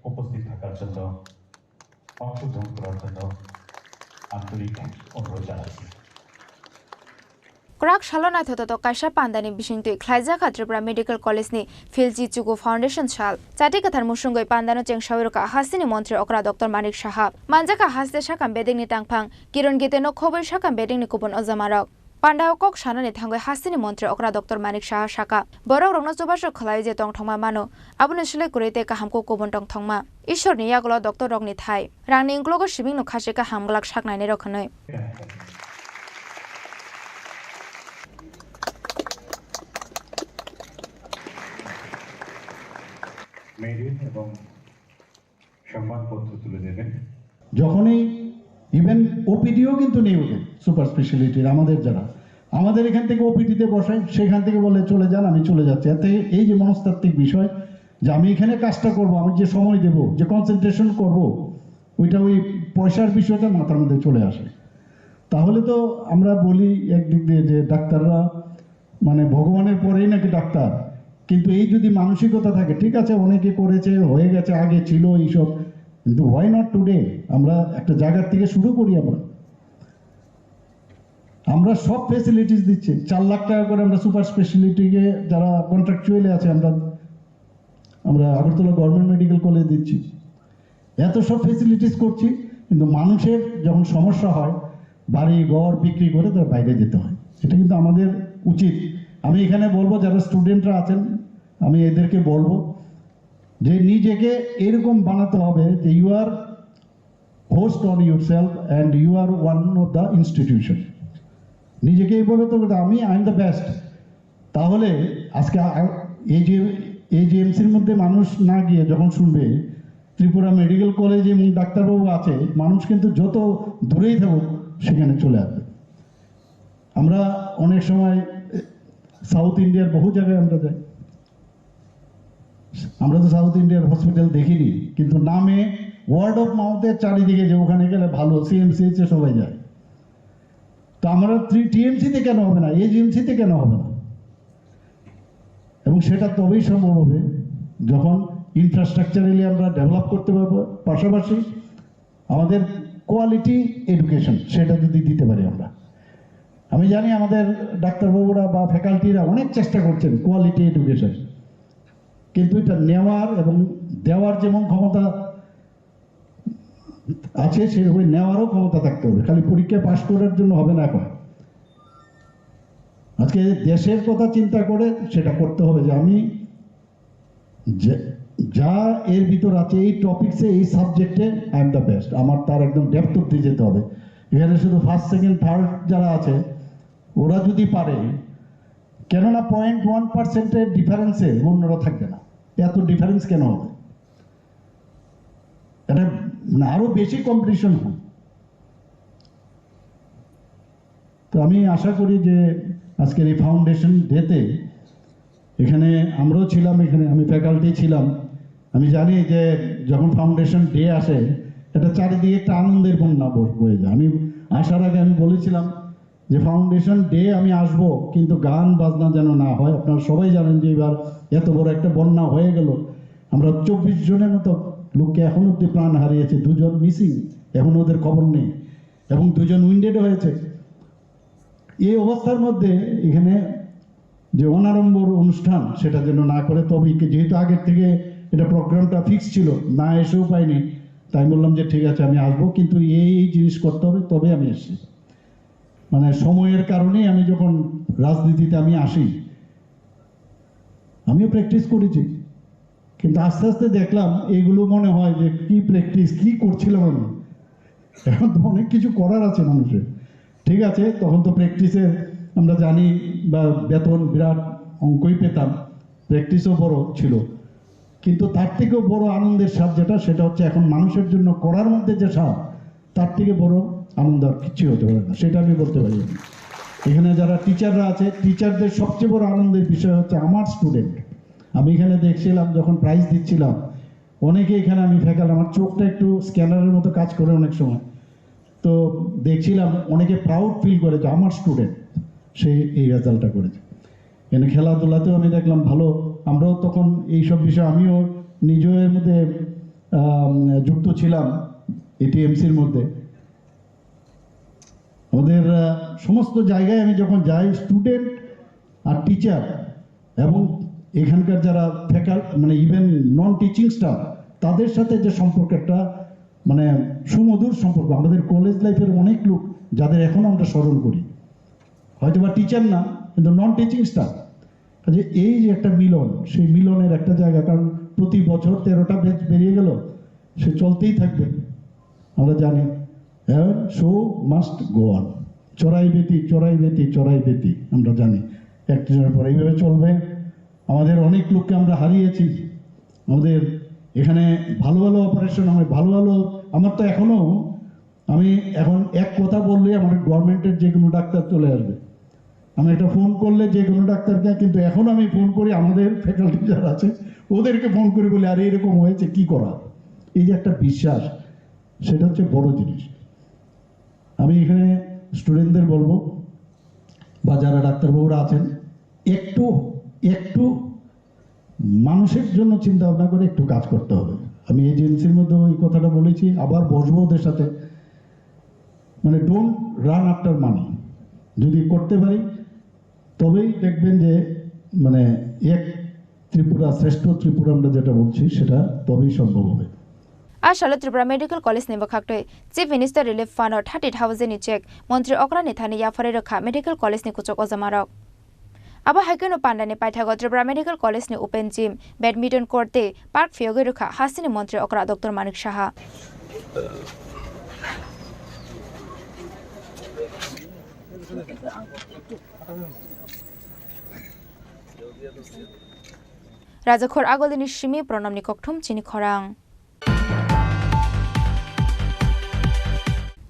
উপস্থিত থাকার জন্য অংশগ্রহণ করার জন্য আন্তরিক অনুরোধ জানাচ্ছি ক্রাক শালনা থত কাইসা পান্দানি বিশিংতু খ্লাইজাখা ত্রিপুরা মেডিকেল কলেজনি ফিলজি চুকু ফাউন্ডেশন সাল চাটি কথার মুসুঙ্গই পান্দানো চেংসাউরকা হাসিনি মন্ত্রী অকরা ডক্টর মানিক সাহা মানজাকা হাসতে সাকাম বেদিংনি টাংফাং কিরণ গীতে ন খবর সাকাম বেদিংনি কুপন অজামারক পান্ডাওক সানানি থাঙ্গৈ হাসিনি মন্ত্রী অকরা ডক্টর মানিক সাহা সাকা বরক রংনা চবাসক খলাই যে টংথংমা মানো আবুনি সিলাই করিতে কাহামকো কোবন টংথংমা ঈশ্বরনি ইয়াগল ডক্টর রংনি থাই রাংনি ইংগ্লগ সিমিং নো খাসিকা হামগলাক সাকনাইনি রখनै মেরিন এবং সম্মানপত্র তুলে দেবেন। যখনই ইভেন ওপিডিও কিন্তু নেই ওদের সুপার স্পেশালিটির আমাদের এখান থেকে ওপিডিতে বসাই সেখান থেকে বলে চলে যান, আমি চলে যাচ্ছি। এতে এই যে মনস্তাত্ত্বিক বিষয় যে আমি এখানে কাজটা করব, আমি যে সময় দেব, যে কনসেন্ট্রেশন করব, ওইটা ওই পয়সার বিষয়টা মাথার মধ্যে চলে আসে। তাহলে তো আমরা বলি একদিক দিয়ে যে ডাক্তাররা মানে ভগবানের পরেই নাকি ডাক্তার, কিন্তু এই যদি মানসিকতা থাকে, ঠিক আছে অনেকে করেছে হয়ে গেছে আগে ছিল এইসব, কিন্তু হোয়াই নট টুডে আমরা একটা জায়গার থেকে শুরু করি। আমরা সব ফেসিলিটিস দিচ্ছি, 4 লাখ টাকা করে আমরা সুপার স্পেশালিটিকে যারা কন্ট্রাকচুয়ালি আছে আমরা আগরতলা গভর্নমেন্ট মেডিকেল কলেজ দিচ্ছি, এত সব ফেসিলিটিস করছি, কিন্তু মানুষের যখন সমস্যা হয় বাড়ি ঘর বিক্রি করে তার বাইরে যেতে হয়। এটা কিন্তু আমাদের উচিত। আমি এখানে বলবো যারা স্টুডেন্টরা আছেন, আমি এদেরকে বলবো যে নিজেকে এরকম বানাতে হবে যে you are host on yourself and you are one of the institution. নিজেকে এইভাবে তো আমি আই এম দ্য বেস্ট। তাহলে আজকে AGMCর মধ্যে মানুষ না গিয়ে যখন শুনবে ত্রিপুরা মেডিকেল কলেজে এবং ডাক্তারবাবু আছে, মানুষ কিন্তু যত দূরেই থাকুক সেখানে চলে আসবে। আমরা অনেক সময় সাউথ ইন্ডিয়ার বহু জায়গায় আমরা যাই, আমরা তো সাউথ ইন্ডিয়ার হসপিটাল দেখিনি, কিন্তু নামে ওয়ার্ড অফ মাউথের চারিদিকে যে ওখানে গেলে ভালো, CMCH সবাই যায়। তো আমরা TMCতে কেন হবে না, AGMCতে কেন হবে না? এবং সেটা তবেই সম্ভব হবে যখন ইনফ্রাস্ট্রাকচারালি আমরা ডেভেলপ করতে পারবো, পাশাপাশি আমাদের কোয়ালিটি এডুকেশন সেটা যদি দিতে পারি আমরা। আমি জানি আমাদের ডাক্তারবাবুরা বা ফ্যাকাল্টিরা অনেক চেষ্টা করছেন কোয়ালিটি এডুকেশন, কিন্তু এটা নেওয়ার এবং দেওয়ার যেমন ক্ষমতা আছে সেরকম নেওয়ারও ক্ষমতা থাকতে হবে। খালি পরীক্ষা পাশ করার জন্য হবে না। এখন আজকে দেশের কথা চিন্তা করে সেটা করতে হবে যে আমি যা এর ভিতর আছে এই টপিকসে এই সাবজেক্টে আই এম দ্য বেস্ট, আমার তার একদম ডেপথ অব্দি যেতে হবে। এখানে শুধু ফার্স্ট সেকেন্ড থার্ড যারা আছে ওরা যদি পারে, কেননা 0.1% ডিফারেন্সে অন্যরা থাকবে না। এত ডিফারেন্স কেন হবে? এটা আরো বেশি কম্পিটিশন হোক। তো আমি আশা করি যে আজকের এই ফাউন্ডেশন ডেতে এখানে আমরাও ছিলাম, এখানে আমি ফ্যাকাল্টি ছিলাম। আমি জানি যে যখন ফাউন্ডেশন ডে আসে এটা চারিদিকে একটা আনন্দের বন্যা বয়ে যায়। আমি আসার আগে আমি বলেছিলাম যে ফাউন্ডেশন ডে আমি আসব, কিন্তু গান বাজনা যেন না হয়। আপনারা সবাই জানেন যে এবার এত বড় একটা বন্যা হয়ে গেল। আমরা 24 জনের মতো লোককে এখন অব্দি প্রাণ হারিয়েছে, 2 জন মিসিং, এখন ওদের খবর নেই, এবং 2 জন উইন্ডেড হয়েছে। এই অবস্থার মধ্যে এখানে যে অনারম্বর অনুষ্ঠান সেটা যেন না করে, তবে যেহেতু আগের থেকে এটা প্রোগ্রামটা ফিক্স ছিল, না এসেও পাইনি, তাই বললাম যে ঠিক আছে আমি আসবো, কিন্তু এই জিনিস করতে হবে, তবে আমি এসেছি। মানে সময়ের কারণেই আমি যখন রাজনীতিতে আমি আসি, আমিও প্র্যাকটিস করেছি, কিন্তু আস্তে আস্তে দেখলাম এগুলো মনে হয় যে কি প্র্যাকটিস, কি করছিলাম আমি। এখন তো অনেক কিছু করার আছে মানুষের, ঠিক আছে। তখন তো প্র্যাকটিসে আমরা জানি বা বেতন বিরাট অঙ্কই পেতাম, প্র্যাকটিসও বড় ছিল, কিন্তু তার থেকেও বড় আনন্দের স্বাদ যেটা, সেটা হচ্ছে এখন মানুষের জন্য করার মধ্যে যে স্বাদ, তার থেকে বড় আনন্দ আর কিছু হতে পারে না, সেটা আমি বলতে পারি। এখানে যারা টিচাররা আছে, টিচারদের সবচেয়ে বড় আনন্দের বিষয় হচ্ছে আমার স্টুডেন্ট। আমি এখানে দেখছিলাম যখন প্রাইজ দিচ্ছিলাম, অনেকে এখানে আমি ফেকাল, আমার চোখটা একটু স্ক্যানারের মতো কাজ করে অনেক সময়, তো দেখছিলাম অনেকে প্রাউড ফিল করে যে আমার স্টুডেন্ট সে এই রেজাল্টটা করেছে। এখানে খেলাধুলাতেও আমি দেখলাম ভালো, আমরাও তখন এইসব বিষয়ে আমিও নিজের মধ্যে যুক্ত ছিলাম ATMCর মধ্যে। আমাদের সমস্ত জায়গায় আমি যখন যাই, স্টুডেন্ট আর টিচার এবং এখানকার যারা মানে ইভেন নন টিচিং স্টাফ, তাদের সাথে যে সম্পর্কটা মানে সুমধুর সম্পর্ক। আমাদের কলেজ লাইফের অনেক লোক যাদের এখন আমরা স্মরণ করি, হয়তো বা টিচার না, কিন্তু নন টিচিং স্টাফ। কাজে এই যে একটা মিলন, সেই মিলনের একটা জায়গা, কারণ প্রতি বছর 13টা ব্যাচ বেরিয়ে গেল, সে চলতেই থাকবে, আমরা জানি। শো মাস্ট গো অন, চড়াই বেতি চড়াই বেতি চড়াই বেতি, আমরা জানি একজনের পর এইভাবে চলবে। আমাদের অনেক লোককে আমরা হারিয়েছি, আমাদের এখানে ভালো ভালো অপারেশন হয়, ভালো ভালো। আমার তো এখনও, আমি এখন এক কথা বললে আমার গভর্নমেন্টের যে কোনো ডাক্তার চলে আসবে, আমি একটা ফোন করলে যে কোনো ডাক্তারকে, কিন্তু এখন আমি ফোন করি আমাদের ফ্যাকাল্টি যারা আছে ওদেরকে ফোন করি, বলে আরে এরকম হয়েছে কি করা। এই যে একটা বিশ্বাস, সেটা হচ্ছে বড় জিনিস। আমি এখানে স্টুডেন্টদের বলবো, বা যারা ডাক্তারবাবুরা আছেন, একটু একটু মানুষের জন্য চিন্তা ভাবনা করে একটু কাজ করতে হবে। আমি এজেন্সির মধ্যে ওই কথাটা বলেছি, আবার বসবো ওদের সাথে। মানে ডোন্ট রান আফটার মানি, যদি করতে পারি তবেই দেখবেন যে মানে এক ত্রিপুরা, শ্রেষ্ঠ ত্রিপুরা আমরা যেটা বলছি, সেটা তবেই সম্ভব হবে। আসালে Tripura medical college ni bakhaktoi chief minister relief fund 30,000 ni check মন্ত্রী অগ্রানি থানি ইয়াফারে রখা মেডিকেল কলেজ ni কুচক অজামারক আবা হাইকেনো পান্ডানি পাইথাগ Tripura medical college ni open gym badminton কোর্টে পার্ক ফিয়োগে রখা হাসিনি মন্ত্রী অগ্রা ডক্টর মানিক সাহা রাজাখর আগলিনি সিমি প্রণামনি ককঠুম চিনি খরাং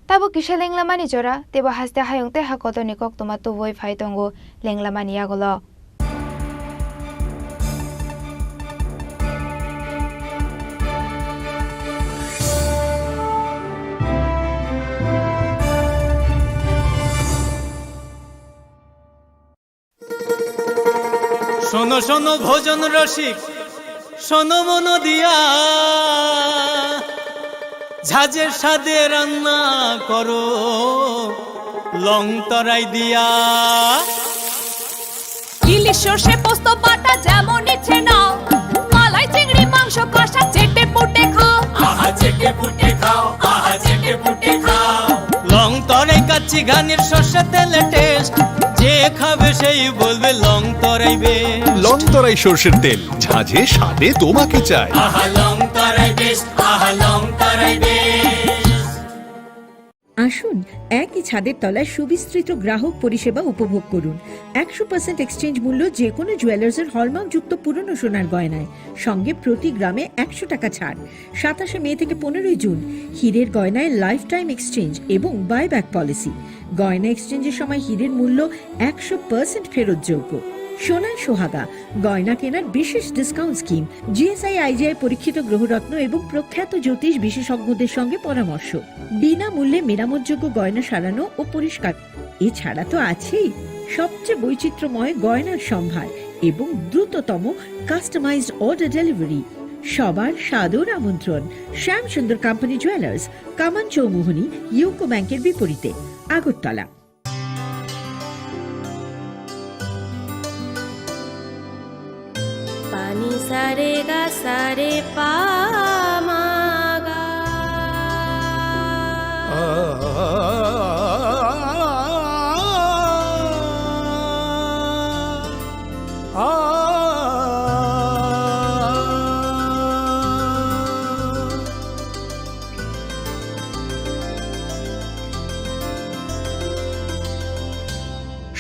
তাবো কিসে লেংলামানি জোরা তেবা হাসতে হায়ংতে হাকতনি কক্তমা তুবই ফাইতঙ্গো লেংলামানি আগল শোনো শোনো ভোজন রসিক শোনো মন দিয়া ঝাঁঝের স্বাদে রান্না করো লং তরাই দিয়া ইলিশ সর্ষে পোস্ত বাটা যেমন ইচ্ছে নাও মালাই চিংড়ি মাংস কষা চেটে পুটে খাও আহা চেটে পুটে খাও আহা চেটে পুটে খাও লং তরাই কাচ্চি ঘানির সর্ষে তেলে টেস্ট যে খাবে সেই বলবে লং তরাই বেশ লং তরাই সর্ষের তেল ঝাঁঝে স্বাদে তোমাকে চাই আহা লং তরাই বেশ আহা লং তরাই বেশ আসুন একই ছাদের তলায় সুবিস্তৃত গ্রাহক পরিষেবা উপভোগ করুন 100% এক্সচেঞ্জ মূল্য যে কোনো জুয়েলার্সের হলমার্কযুক্ত পুরনো সোনার গয়নায় সঙ্গে প্রতি গ্রামে 100 টাকা ছাড় 27 মে থেকে 15 জুন হীরের গয়নায় লাইফ টাইম এক্সচেঞ্জ এবং বাইব্যাক পলিসি গয়না এক্সচেঞ্জের সময় হীরের মূল্য 100% ফেরতযোগ্য সোনার সোহাগা গয়না কেনার বিশেষ ডিসকাউন্ট স্কিম জিএসআই আইজিআই পরীক্ষিত গ্রহরত্ন এবং প্রখ্যাত জ্যোতিষ বিশেষজ্ঞদের সঙ্গে পরামর্শ বিনামূল্যে মেরামতযোগ্য গয়না সারানো ও পরিষ্কার এছাড়া তো আছেই সবচেয়ে বৈচিত্র্যময় গয়নার সম্ভার এবং দ্রুততম কাস্টমাইজড অর্ডার ডেলিভারি সবার সাদর আমন্ত্রণ শ্যাম সুন্দর কোম্পানি জুয়েলার্স কামান চৌমুহনী ইউকো ব্যাংকের বিপরীতে আগরতলা পানি সারে গা সারে পামাগা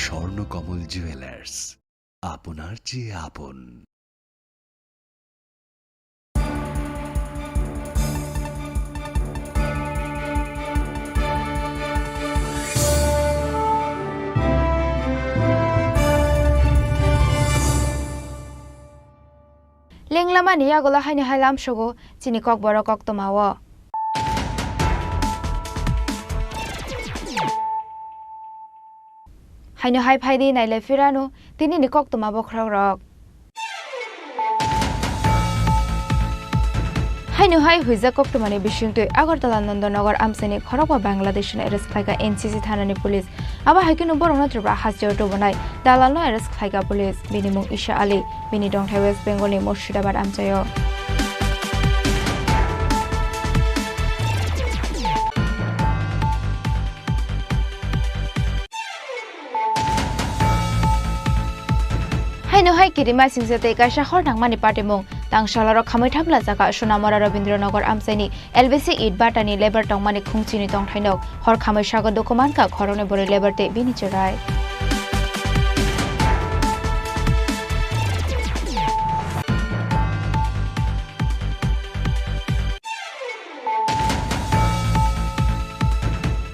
স্বর্ণকমল জুয়েলার্স আপনার চেয়ে আপন লেংলামানি আগলা হাইনি হাইলাম সগো চিনি কক বড় কক তোমাও হাইনো হাই ফাইদি নাইলে ফিরানো তিনি নিকক তোমা বখরাও রক হাইনো হাই হুইজা কক তোমানি বিশিংতৈ আগরতলা নন্দনগর আমসেনি খরকবা বাংলাদেশন এরেস্ট ফাইকা এনসিসি থানানি পুলিশ আবা হাইকিনো বরংনা ত্রিপুরা হাসিও টবনাই দালালনো এরেস্ট ফাইকা পুলিশ বিনিমুং ঈশা আলী বিনি দংথাই ওয়েস্ট বেঙ্গলনি মুর্শিদাবাদ আমচাयो haino hai kirima singsete kaisa hor nangmani party mung tangsalaro khamai thamla jaga Sonamara Rabindranagar amsaini LBC Idbatani labor tongmani khungchini tongthainok hor khamai sago dokuman ka khorone bore labor te bini cherai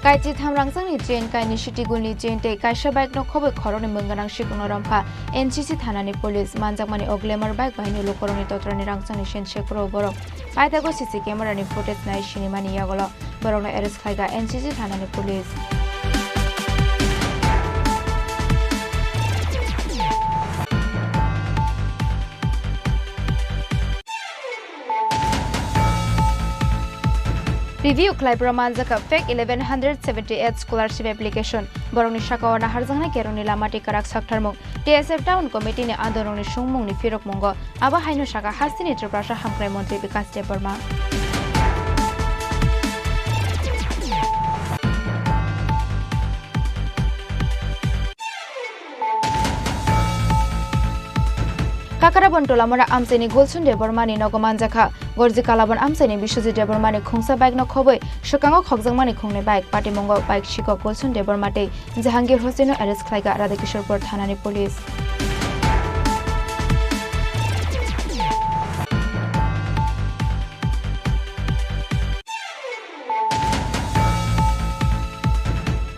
Kaiji thamrangsangni chain kaini sitigulni chain te kaisa bike no khobai khoroni mungganang sikungno ramkha NCC thanani police manjakmani oglemar bike bahini lokoroni totrani rangsangni sen sekro borok paitago CC camera ni footage nai sinimani yagolo borokno arrest khaiga NCC thanani police Review Klaibra Manjaka Fake 1178 Scholarship Application Borongni Shakawana Harzangna Keroni Lamati Karak Saktarmung TSF Town Committee ni Andorongni Shungmung ni Firok Mungo Aba Haino Shaka Hasini Triprasha Hamkrai Montri Vikas Deparma Kakara Bontola Mara Amseni Golsun Debormani Nogomanjaka Gorji Kalaban Amseni Bishuji Debormani Khungsa Bike no Khoboi Shokango Khokjangmani Khungne Bike Party Mongo Bike Shiko Golsun Debormate Jahangir Hoseno arrest Khaiga Radhakishorpur Thanani Police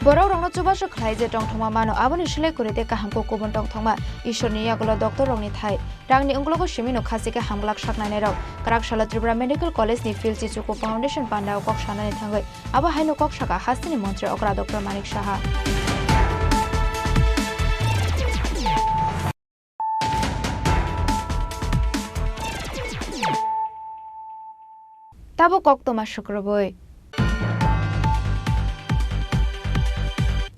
Borok rongno chubasho khlai je tongthoma mano aboni shlai kurite kahamko kubon tongthoma ishorni yagulo doctor rongni thai rangni unglogo shimino khasike hamglak saknane rok karak shala Tripura Medical College ni Phil Chichuko Foundation pandao kok sanani thangai aba haino kok saka hasini mantri okra Dr. Manik Saha Tabo kok toma shukroboi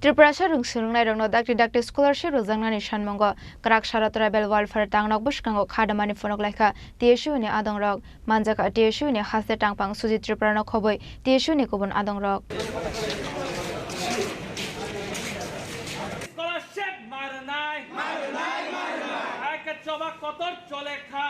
Tripura Sarung Surungnai Rongno Dakti Scholarship Rojangnani Shanmongo Karak Shara Tribal Welfare Tangnok Bushkango Khadamani Fonok Laika TSU ni Adong Rok Manjaka TSU ni Haste Tangpang Suji Tripura no Khoboi TSU ni Kubun Adong Rok Scholarship Marnai Aka Choba Kotor Cholekha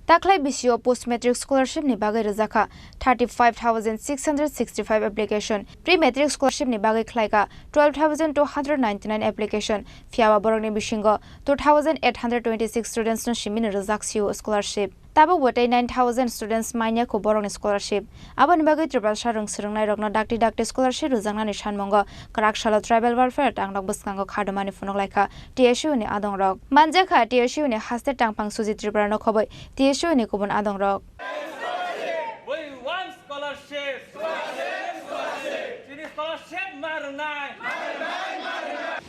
Taklai BCO Post-Matric Scholarship ni bagai rezaka 35,665 application Pre-Matric Scholarship ni bagai khlaika 12,299 application Fiawa Borok ni bishingo 2,826 students no shimin rezaksio scholarship Tabo wotai 9,000 students manya ko borok ni scholarship Aban bagai Tripura Sarung Surungnai Rokno Dakti Scholarship Rojangnani Shanmongo Karak Shala Tribal Welfare Tangnok Buskango Khadamani Fonok Laika TSU ni Adong Rok Manjaka TSU ni Haste Tangpang Suji Tripura no Khoboi TSU ni Kubun Adong Rok We want scholarship Chini scholarship Marnai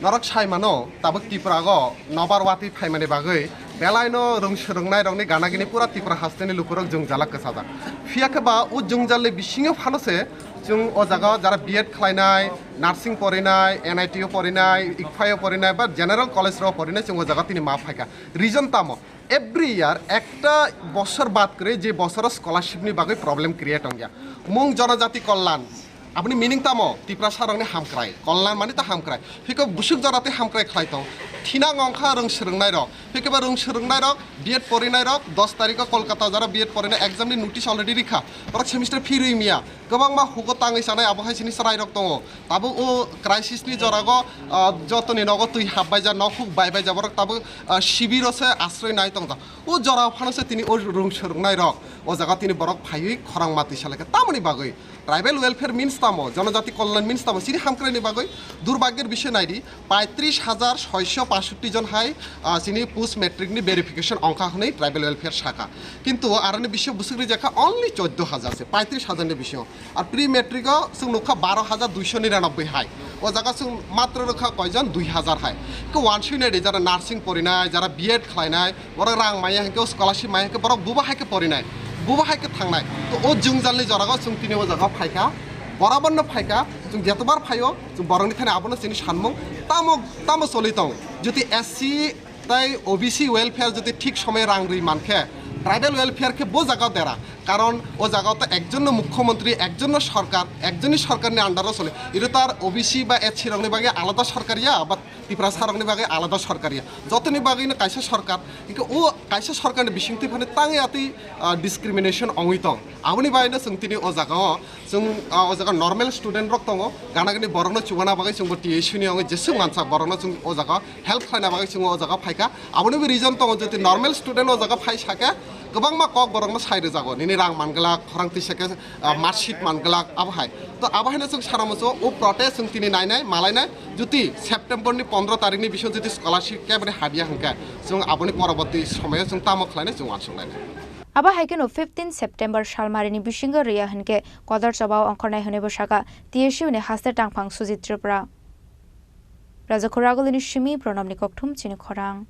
Norok Shai Mano Tabuk Tiprago Nobarwati Paimane Bagai Belaino Rung Shurungnai Rongni Ganagini Pura Tipra Hasteni Lukurok Jung Jalak Kasada Fiakaba U Jung Jale Bishing of Hanose Jung Ozaga Jara Biet Klainai Nursing Porinai NITO Porinai Ikfayo Porinai but General College Ro Porinai Jung Ozagatini Mafaka Reason Tamo Every year একটা বছর বাদ করে যে বছর স্কলারশিপ নি বাকি প্রবলেম ক্রিয়েট হঙ্গিয়া মুং জনজাতি কল্যাণ আপনি মিনিং তামো ত্রিপুরা সারংনি হামক্রাই কল্যাণ মানে তা হামক্রাই ফিকো বুসুক জরাতে হামক্রাই খাইতং থিনা ngংখা রং সরংনাই রক ফিকবা রং সরংনাই রক বিএড পরিনাই রক 10 তারিখ কলকাতা যারা বিএড পরিনাই এক্সামনি নোটিস অলরেডি রিখা ওরা সেমিস্টার ফি রইমিয়া गोबां मा हुगो ताङै सानाय आबहाय सिनि सराय रक दङ ताबो ओ क्राइसिस नि जरागो जतनि नगो तुइ हाबबाय जा नखुक बायबाय जाबर ताबो शिबिरसे आश्रय नाय दङ ओ जरा फानसे तिनि ओ रुं सरंनाय रक ओ जागा तिनि बरक फायै खरां माति सालाके तामनि बागै ट्राइबल वेलफेयर मिन्स तामो जनजाति कल्याण मिन्स तामो सिनि हामक्रायनि बागै दुर्भाग्येर विषय नायदि 35,665 जन हाय सिनि पोस्ट मैट्रिक नि वेरिफिकेशन अंका हनै ट्राइबल वेलफेयर शाखा किंतु आरनि विषय बुसुग्रि जाखा ओनली 14,000 से 35,000 नि विषय আর প্রি মেট্রিক जों नुखा 12,299 हाय ও জায়গা जों মাত্র রখা কয়জন 2,000 হাই কো ওয়ানসুইনে যারা নার্সিং পড়িনাय যারা বিএড খাইनाय বড় রাং মাইয়া হেকে স্কলারশিপ মাইয়া হেকে বড় বুবা হাইকে পড়িनाय बुबा हाइके थांनाय तो ओ जों जालनि जरागाव जों तिनि ओ जागा फायका बराबरनो फायका जों जेतबार फायो जों बरंनि थाने आबनो सिनि सानमु तामो सलितं जति एससी ताई ओबीसी वेलफेयर जति ठीक समय रां रै मानखे ট্রাইবেল ওয়েলফেয়ারকে বো জায়গাও দেরা কারণ ও জায়গাতে একজন মুখ্যমন্ত্রী একজন সরকার একজনই সরকারের আন্ডারও চলে এটা তার ওবিসি বা এর ছিরংনি বাগে আলাদা সরকারিয়া বা ত্রিপুরা সারংনি বাগে আলাদা সরকারিয়া যতনি বাগেনো কাইসা সরকার কিন্তু ও কাইসা সরকারের বিশিংতি ফানে তাঙে আতি ডিসক্রিমিনেশন অংইতং আবনি বাইनो जों तिनि ओ जागाव जों ओ जागा नर्मेल स्टुडेन्ट रक दङ गानागनि बरनो चुबाना बागै जों टिएसनि आङो जेसे मानसा बरनो जों ओ जागा हेल्प खालायना बागै जों ओ जागा फायका आबनि रिजन दङ जति नर्मेल स्टुडेन्ट ओ जागा फाय साके गोबां मा कक बरनो साइड जागो निनि रां मानगला खरांति सेके मार्कशीट मानगला आबहाय तो आबहायनो जों सारामसो ओ प्रटेस्ट जों तिनि नायनाय मालायनाय जुति सेप्टेम्बरनि 15 तारिखनि बिषय जुति स्कलारशिप केबरे हाबिया हंका जों आबनि परबर्ती समय जों तामो खालायनाय जों आनसंनाय aba haikeno 15 September Shalmarini Bishinga Ria Henke Kodar Chabao Ankornai Hone Boshaka TSU ne Haste Tangpang Sujit Tripura Raja Koragolini Shimi Pronamni Kokthum Chini Khorang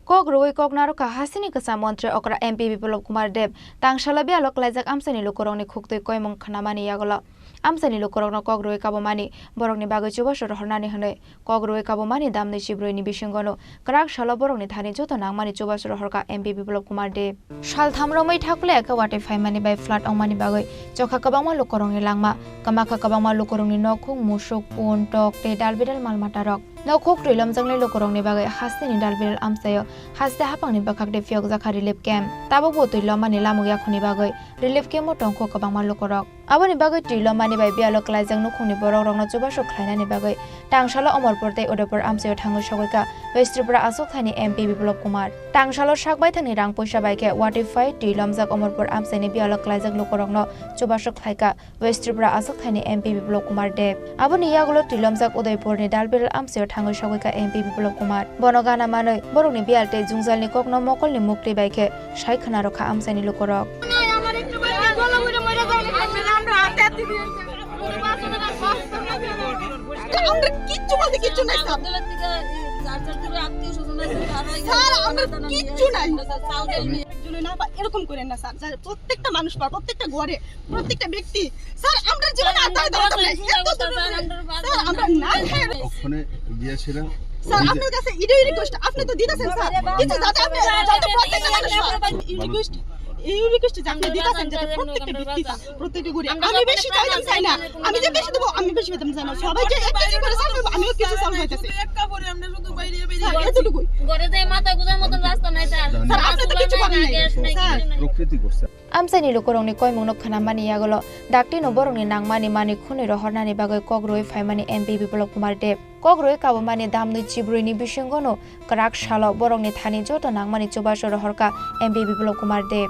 Kok Roi Kok Naroka Hasini Kasa Montre Okra MP Biplop Kumar Deb Tangshala Alok Lajak Amsani Lokorong Khukte Koimong Khanamani Yagola Amsani Lokorong Kok Roi Kabomani Borongni Bago Chuba Hornani Hone Kok Roi Kabomani Damni Shibroni Bishingono Krak Shala Borongni Thani Joto Nangmani Chuba Horka MP Biplop Kumar Deb Shal Thamromai Thakle Eka Wate Faimani by Flat Omani Bagoi Choka Kabama Lokorong Langma Kamaka Kabama Lokorong Nokung Mushuk Pon Tok Te Dalbidal Malmatarok Nokok Rilam Zangle Lokorong Bagai Hasini Dalbidal Amsayo Haste Hapang ni Bakak de Fiok Zaka Relief Camp Tabo Botu Lomani Lamuya Kuni Bagoi Relief Camp Tongko Kabama Lokorok Abani Bagoi Tilomani by Bialok Lizang Nukuni Borong no Chubasho Klainani Bagoi Tangshala Omor Porte Odopur Amsayo Tango Shawika West Tripura Asok Thani MP Biplop Kumar Tangshalo Shakbai Thani Rang Pusha Baike Watify Tilomzak Omorpur Amsani Bialok Lizang Lokorong no Chubasho Klaika West Tripura Asok Thani MP Biplop Kumar Deb Abani Yagulo Tilomzak Udaipur ni Dalbil Amsayo Tango Shawika MP Biplop Kumar Bonogana Manoi Borongni Bialte Jungzalni Kokno Mokolni Mukti Baike Shaikhana Rokha Amsani Lokorok আমরা কিচ্ছু বলতে কিচ্ছু নাই স্যার আমরা কিচ্ছু নাই এরকম করেন না স্যার প্রত্যেকটা মানুষ পার প্রত্যেকটা ঘরে প্রত্যেকটা ব্যক্তি স্যার আমরা জীবনে আদায় দরকার নাই স্যার আমরা না ওখানে গিয়েছিলেন স্যার আপনার কাছে এটাই রিকোয়েস্ট আপনি তো দিতেছেন স্যার কিন্তু যাতে আপনি যাতে প্রত্যেকটা মানুষ রিকোয়েস্ট এই রিকোয়েস্ট যে আপনি দিতেছেন যাতে প্রত্যেকটা ব্যক্তি প্রত্যেকটা ঘরে আমি বেশি চাই না আমি যে বেশি দেব আমি বেশি পেতাম চাই না সবাই যে এক কেজি করে চাল আমিও কিছু চাল পাইতেছি একটা করে আমরা শুধু বাইরে বাইরে এতটুকু ঘরে যাই মাথা গুজার মত রাস্তা নাই স্যার স্যার আপনি তো কিছু করেন নাই স্যার প্রকৃতি করছে Amsani Lokorongni Koimong Khanamani Yagolo Dakti no Borongni Nangmani Mani Khuni Rohornani Bagoi Kogroi Faimani MP Biplop Kumar Deb Kogroi Kabomani Damnui Chibruni Bishingono Krak Shalo Borongni Thani Joto Nangmani Chubasho Rohorka MP Biplop Kumar Deb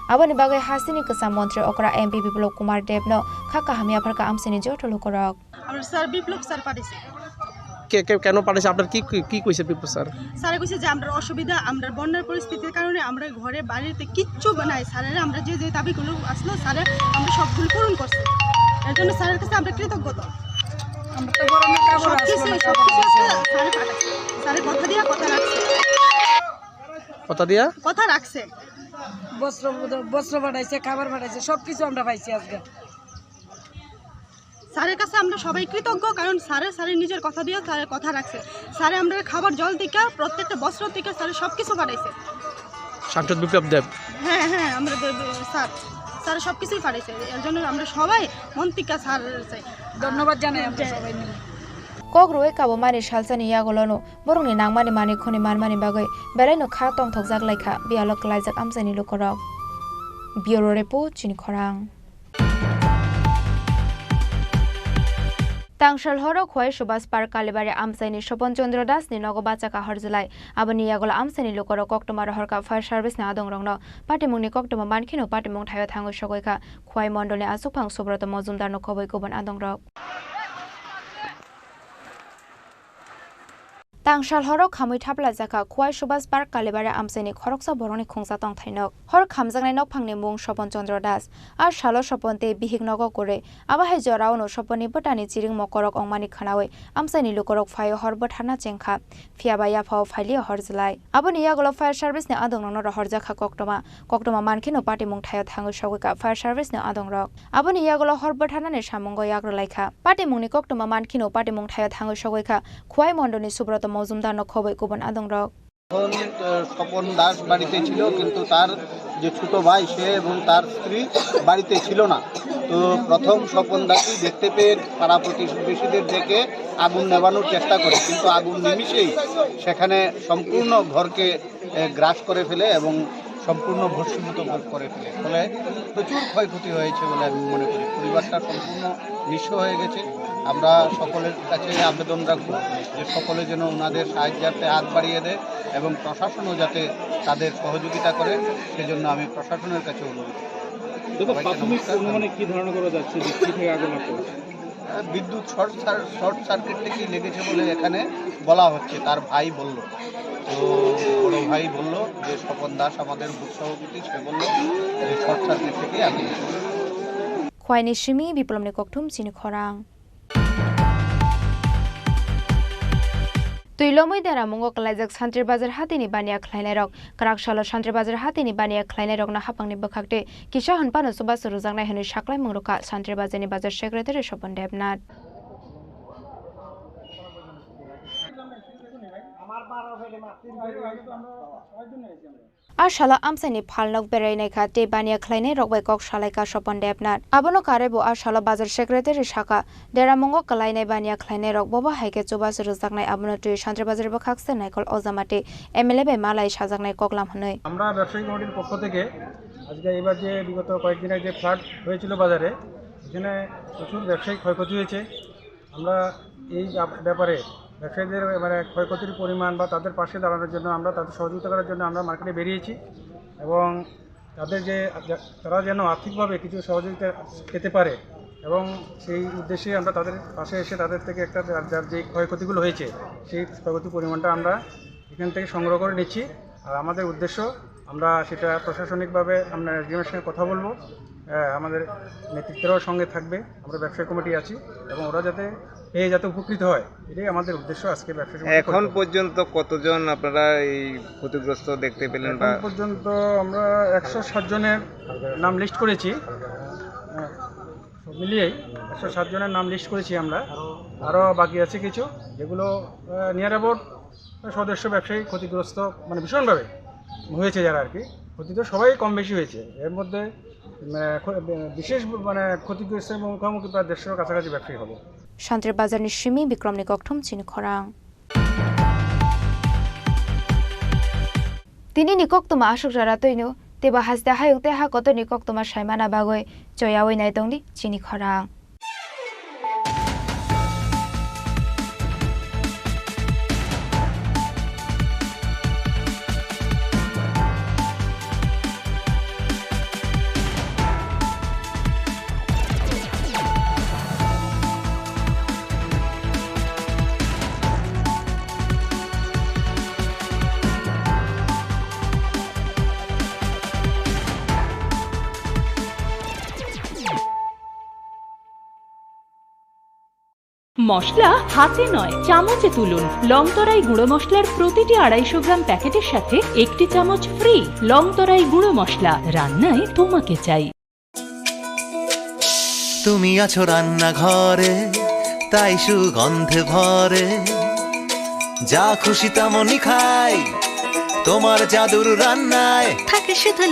Abani Bagoi Hasini Kasa Montre Okra MP Biplop Kumar Deb no Khaka Hamia Pharka Amsani Joto Lokorok আমরা স্যার বিপ্লব স্যার পাঠিয়েছি কেন পাঠাইছে আপনার কি কইছে বিপ্লব স্যার স্যার কইছে যে আমরা অসুবিধা আমরা বন্যার পরিস্থিতির কারণে আমরা ঘরে বাড়িতে কিচ্ছু নাই স্যারের আমরা যে যে দাবিগুলো আসলো স্যারের আমরা সবগুলো পূরণ করছি এর জন্য স্যারের কাছে আমরা কৃতজ্ঞ আমরা তো গরমের কাপড় স্যারের পাঠাচ্ছি স্যারের কথা রাখছে বস্ত্র পাঠাইছে খাবার পাঠাইছে সবকিছু আমরা পাইছি আজকে স্যারের কাছে আমরা সবাই কৃতজ্ঞ কারণ স্যারের নিজের কথা দিয়ে স্যারের কথা রাখছে স্যারে আমরা খাবার জল থেকে প্রত্যেকটা বস্ত্র থেকে স্যারের সব কিছু পাঠাইছে সাংসদ বিপ্লব দেব হ্যাঁ আমরা স্যার সব কিছুই পাঠাইছে এর জন্য আমরা সবাই মন থেকে স্যার চাই ধন্যবাদ জানাই আমরা সবাই মিলে Kogroi Kabomani Shalsani Yagolono Borongni Nangmani Mani Khuni Marmani Bagoi Belaino Kha Tong Thokjak Laika Bialok Laijak Amsani Lokorok Bureau Report Chini Khorang Tangshal Horo Khoi Subhas Park Kalibari Amsani Shopon Chandra Das ni Nogobacha ka Harjulai Abani Yagola Amsani Lokoro Koktomar Horka Fire Service na Adongrongno Patimungni Koktoma Mankhino Patimung Thayo Thango Shogoika Khoi Mondole Asupang Subrata Mozumdar no Khoboi Koban Adongrok Tangshal Horo Khamui Thapla Jaka Khwai Subhas Park Kalibari Amsani Khoroksa Boroni Khungsa Tong Thainok Hor Khamjangnai Nok Phangni Mung Shopon Chandra Das Ar Shalo Shoponte Bihik Nogo Kore Abahai Jorao no Shoponi Botani Chiring Mokorok Ongmani Khanawe Amsani Lokorok Phayo Hor Bothana Chengkha Phiabaya Phao Phaili Horjlai Aboni Yagolo Fire Service ne Adongno Horjaka Koktoma Mankhino Patimung Thayo Thango Shogika Fire Service ne Adongrok Aboni Yagolo Hor Bothana ne Samungo Yagro Laika Patimungni Koktoma Mankhino Patimung Thayo Thango Shogika Khwai Mondoni Subrata Mozumdar no Khoboi Koban Adongrok এখন স্বপন দাস বাড়িতে ছিল, কিন্তু তার যে ছোট ভাই সে এবং তার স্ত্রী বাড়িতে ছিল না। তো প্রথম স্বপন দাসই দেখতে পেয়ে পাড়া প্রতিবেশীদের ডেকে আগুন নেভানোর চেষ্টা করে, কিন্তু আগুন নিমিষেই সেখানে সম্পূর্ণ ঘরকে গ্রাস করে ফেলে এবং সম্পূর্ণ ভস্মীভূত করে ফেলে। ফলে প্রচুর ক্ষয়ক্ষতি হয়েছে বলে আমি মনে করি। পরিবারটা সম্পূর্ণ নিঃস্ব হয়ে গেছে। আমরা সকলের কাছে আবেদন রাখবো যে সকলে যেন ওনাদের সাহায্যার্থে হাত বাড়িয়ে দেয় এবং প্রশাসনও যাতে তাদের সহযোগিতা করে, সেজন্য আমি প্রশাসনের কাছে অনুরোধ করি। কি ধারণা করা যাচ্ছে যে কি থেকে আগুন লাগছে? বিদ্যুৎ শর্ট সার্কিট থেকেই লেগেছে বলে এখানে বলা হচ্ছে। তার ভাই বলল, তো বড় ভাই বলল যে স্বপন দাস আমাদের বুথ সভাপতি, সে বলল যে শর্ট সার্কিট থেকেই আগুন লেগেছে। খোয়াইনি সিমি বিপ্লবনি ককথুম চিনি খরাং তুইলमै देरा मुंगो कलाइजक सान्ट्रि बाजार हातिनि बानिया खलायनाय रक काराकशालो सान्ट्रि बाजार हातिनि बानिया खलायनाय रक ना हापांनि बखाकते किसा हनपानो सुबा सुरुजांनाय हनै साख्लाय मुंरुका सान्ट्रि बाजारनि बाजार सेक्रेटारि सपन देबनाथ आशाला आमसानि फालनक बेरायनायखा ते बानिया खलायनाय रक बाय कक सालायका सपन देबनाथ आबनो कारेबो आशाला बाजार सेक्रेटारि शाखा देरामंगो कलायनाय बानिया खलायनाय रक बबा हाइके चोबा सुरुजाकनाय आबनो तुइ सान्ट्रि बाजार बखाकसे नायकल अजामाते एमएलए बाय मालाय साजाकनाय कगलाम हनै আমরা ব্যবসায়ী কমিটির পক্ষ থেকে আজকে এবার যে বিগত কয়েকদিন আগে যে ফ্লাড হয়েছিল বাজারে, এখানে প্রচুর ব্যবসায়িক ক্ষয়ক্ষতি হয়েছে। আমরা এই ব্যাপারে ব্যবসায়ীদের মানে ক্ষয়ক্ষতির পরিমাণ বা তাদের পাশে দাঁড়ানোর জন্য আমরা তাদের সহযোগিতা করার জন্য আমরা মার্কেটে বেরিয়েছি এবং তাদের যে তারা যেন আর্থিকভাবে কিছু সহযোগিতা পেতে পারে এবং সেই উদ্দেশ্যে আমরা তাদের পাশে এসে তাদের থেকে একটা যার যে ক্ষয়ক্ষতিগুলো হয়েছে সেই ক্ষয়ক্ষতির পরিমাণটা আমরা এখান থেকে সংগ্রহ করে নিচ্ছি। আর আমাদের উদ্দেশ্য আমরা সেটা প্রশাসনিকভাবে আমরা এসডিএমের সঙ্গে কথা বলবো, আমাদের নেতৃত্বেরও সঙ্গে থাকবে, আমরা ব্যবসায়ী কমিটি আছি এবং ওরা যাতে যাতে উপকৃত হয়, এটাই আমাদের উদ্দেশ্য আজকে ব্যবসায়ী কমিটি। এখন পর্যন্ত কতজন আপনারা এই ক্ষতিগ্রস্ত দেখতে পেলেন? এখন পর্যন্ত আমরা 107 জনের নাম লিস্ট করেছি, সব মিলিয়েই 107 জনের নাম লিস্ট করেছি আমরা। আরও বাকি আছে কিছু, যেগুলো নিয়ার অ্যাবাউট সদস্য ব্যবসায়ী ক্ষতিগ্রস্ত মানে ভীষণভাবে হয়েছে, যারা আর কি ক্ষতি তো সবাই কম বেশি হয়েছে। এর মধ্যে বিশেষ মানে ক্ষতিগ্রস্ত মুখোমুখি প্রায় 150 কাছাকাছি ব্যবসায়ী হবে। সান্ত্রের বাজারনি সিমি বিক্রমনি ককঠম চিনি খরাং তিনি নিকক তোমা আসুক যারা তৈনো তেবা হাসতে হায়ুক তে হা কত নিকক তোমার সাইমানা বাগৈ চয়া ওই নাই দংলি চিনি খরাং মশলা হাতে নয় চামচে তুলুন। লংতরাই গুঁড়ো মশলার প্রতিটি 250 গ্রাম প্যাকেটের সাথে 1টি চামচ ফ্রি। লংতরাই গুঁড়ো মশলা, রান্নায় তোমাকে চাই। তুমি আছো রান্নাঘরে, তাই সুগন্ধে ভরে, যা খুশি তেমনই খাই, তোমার জাদুর রান্নায় থাকে শুধু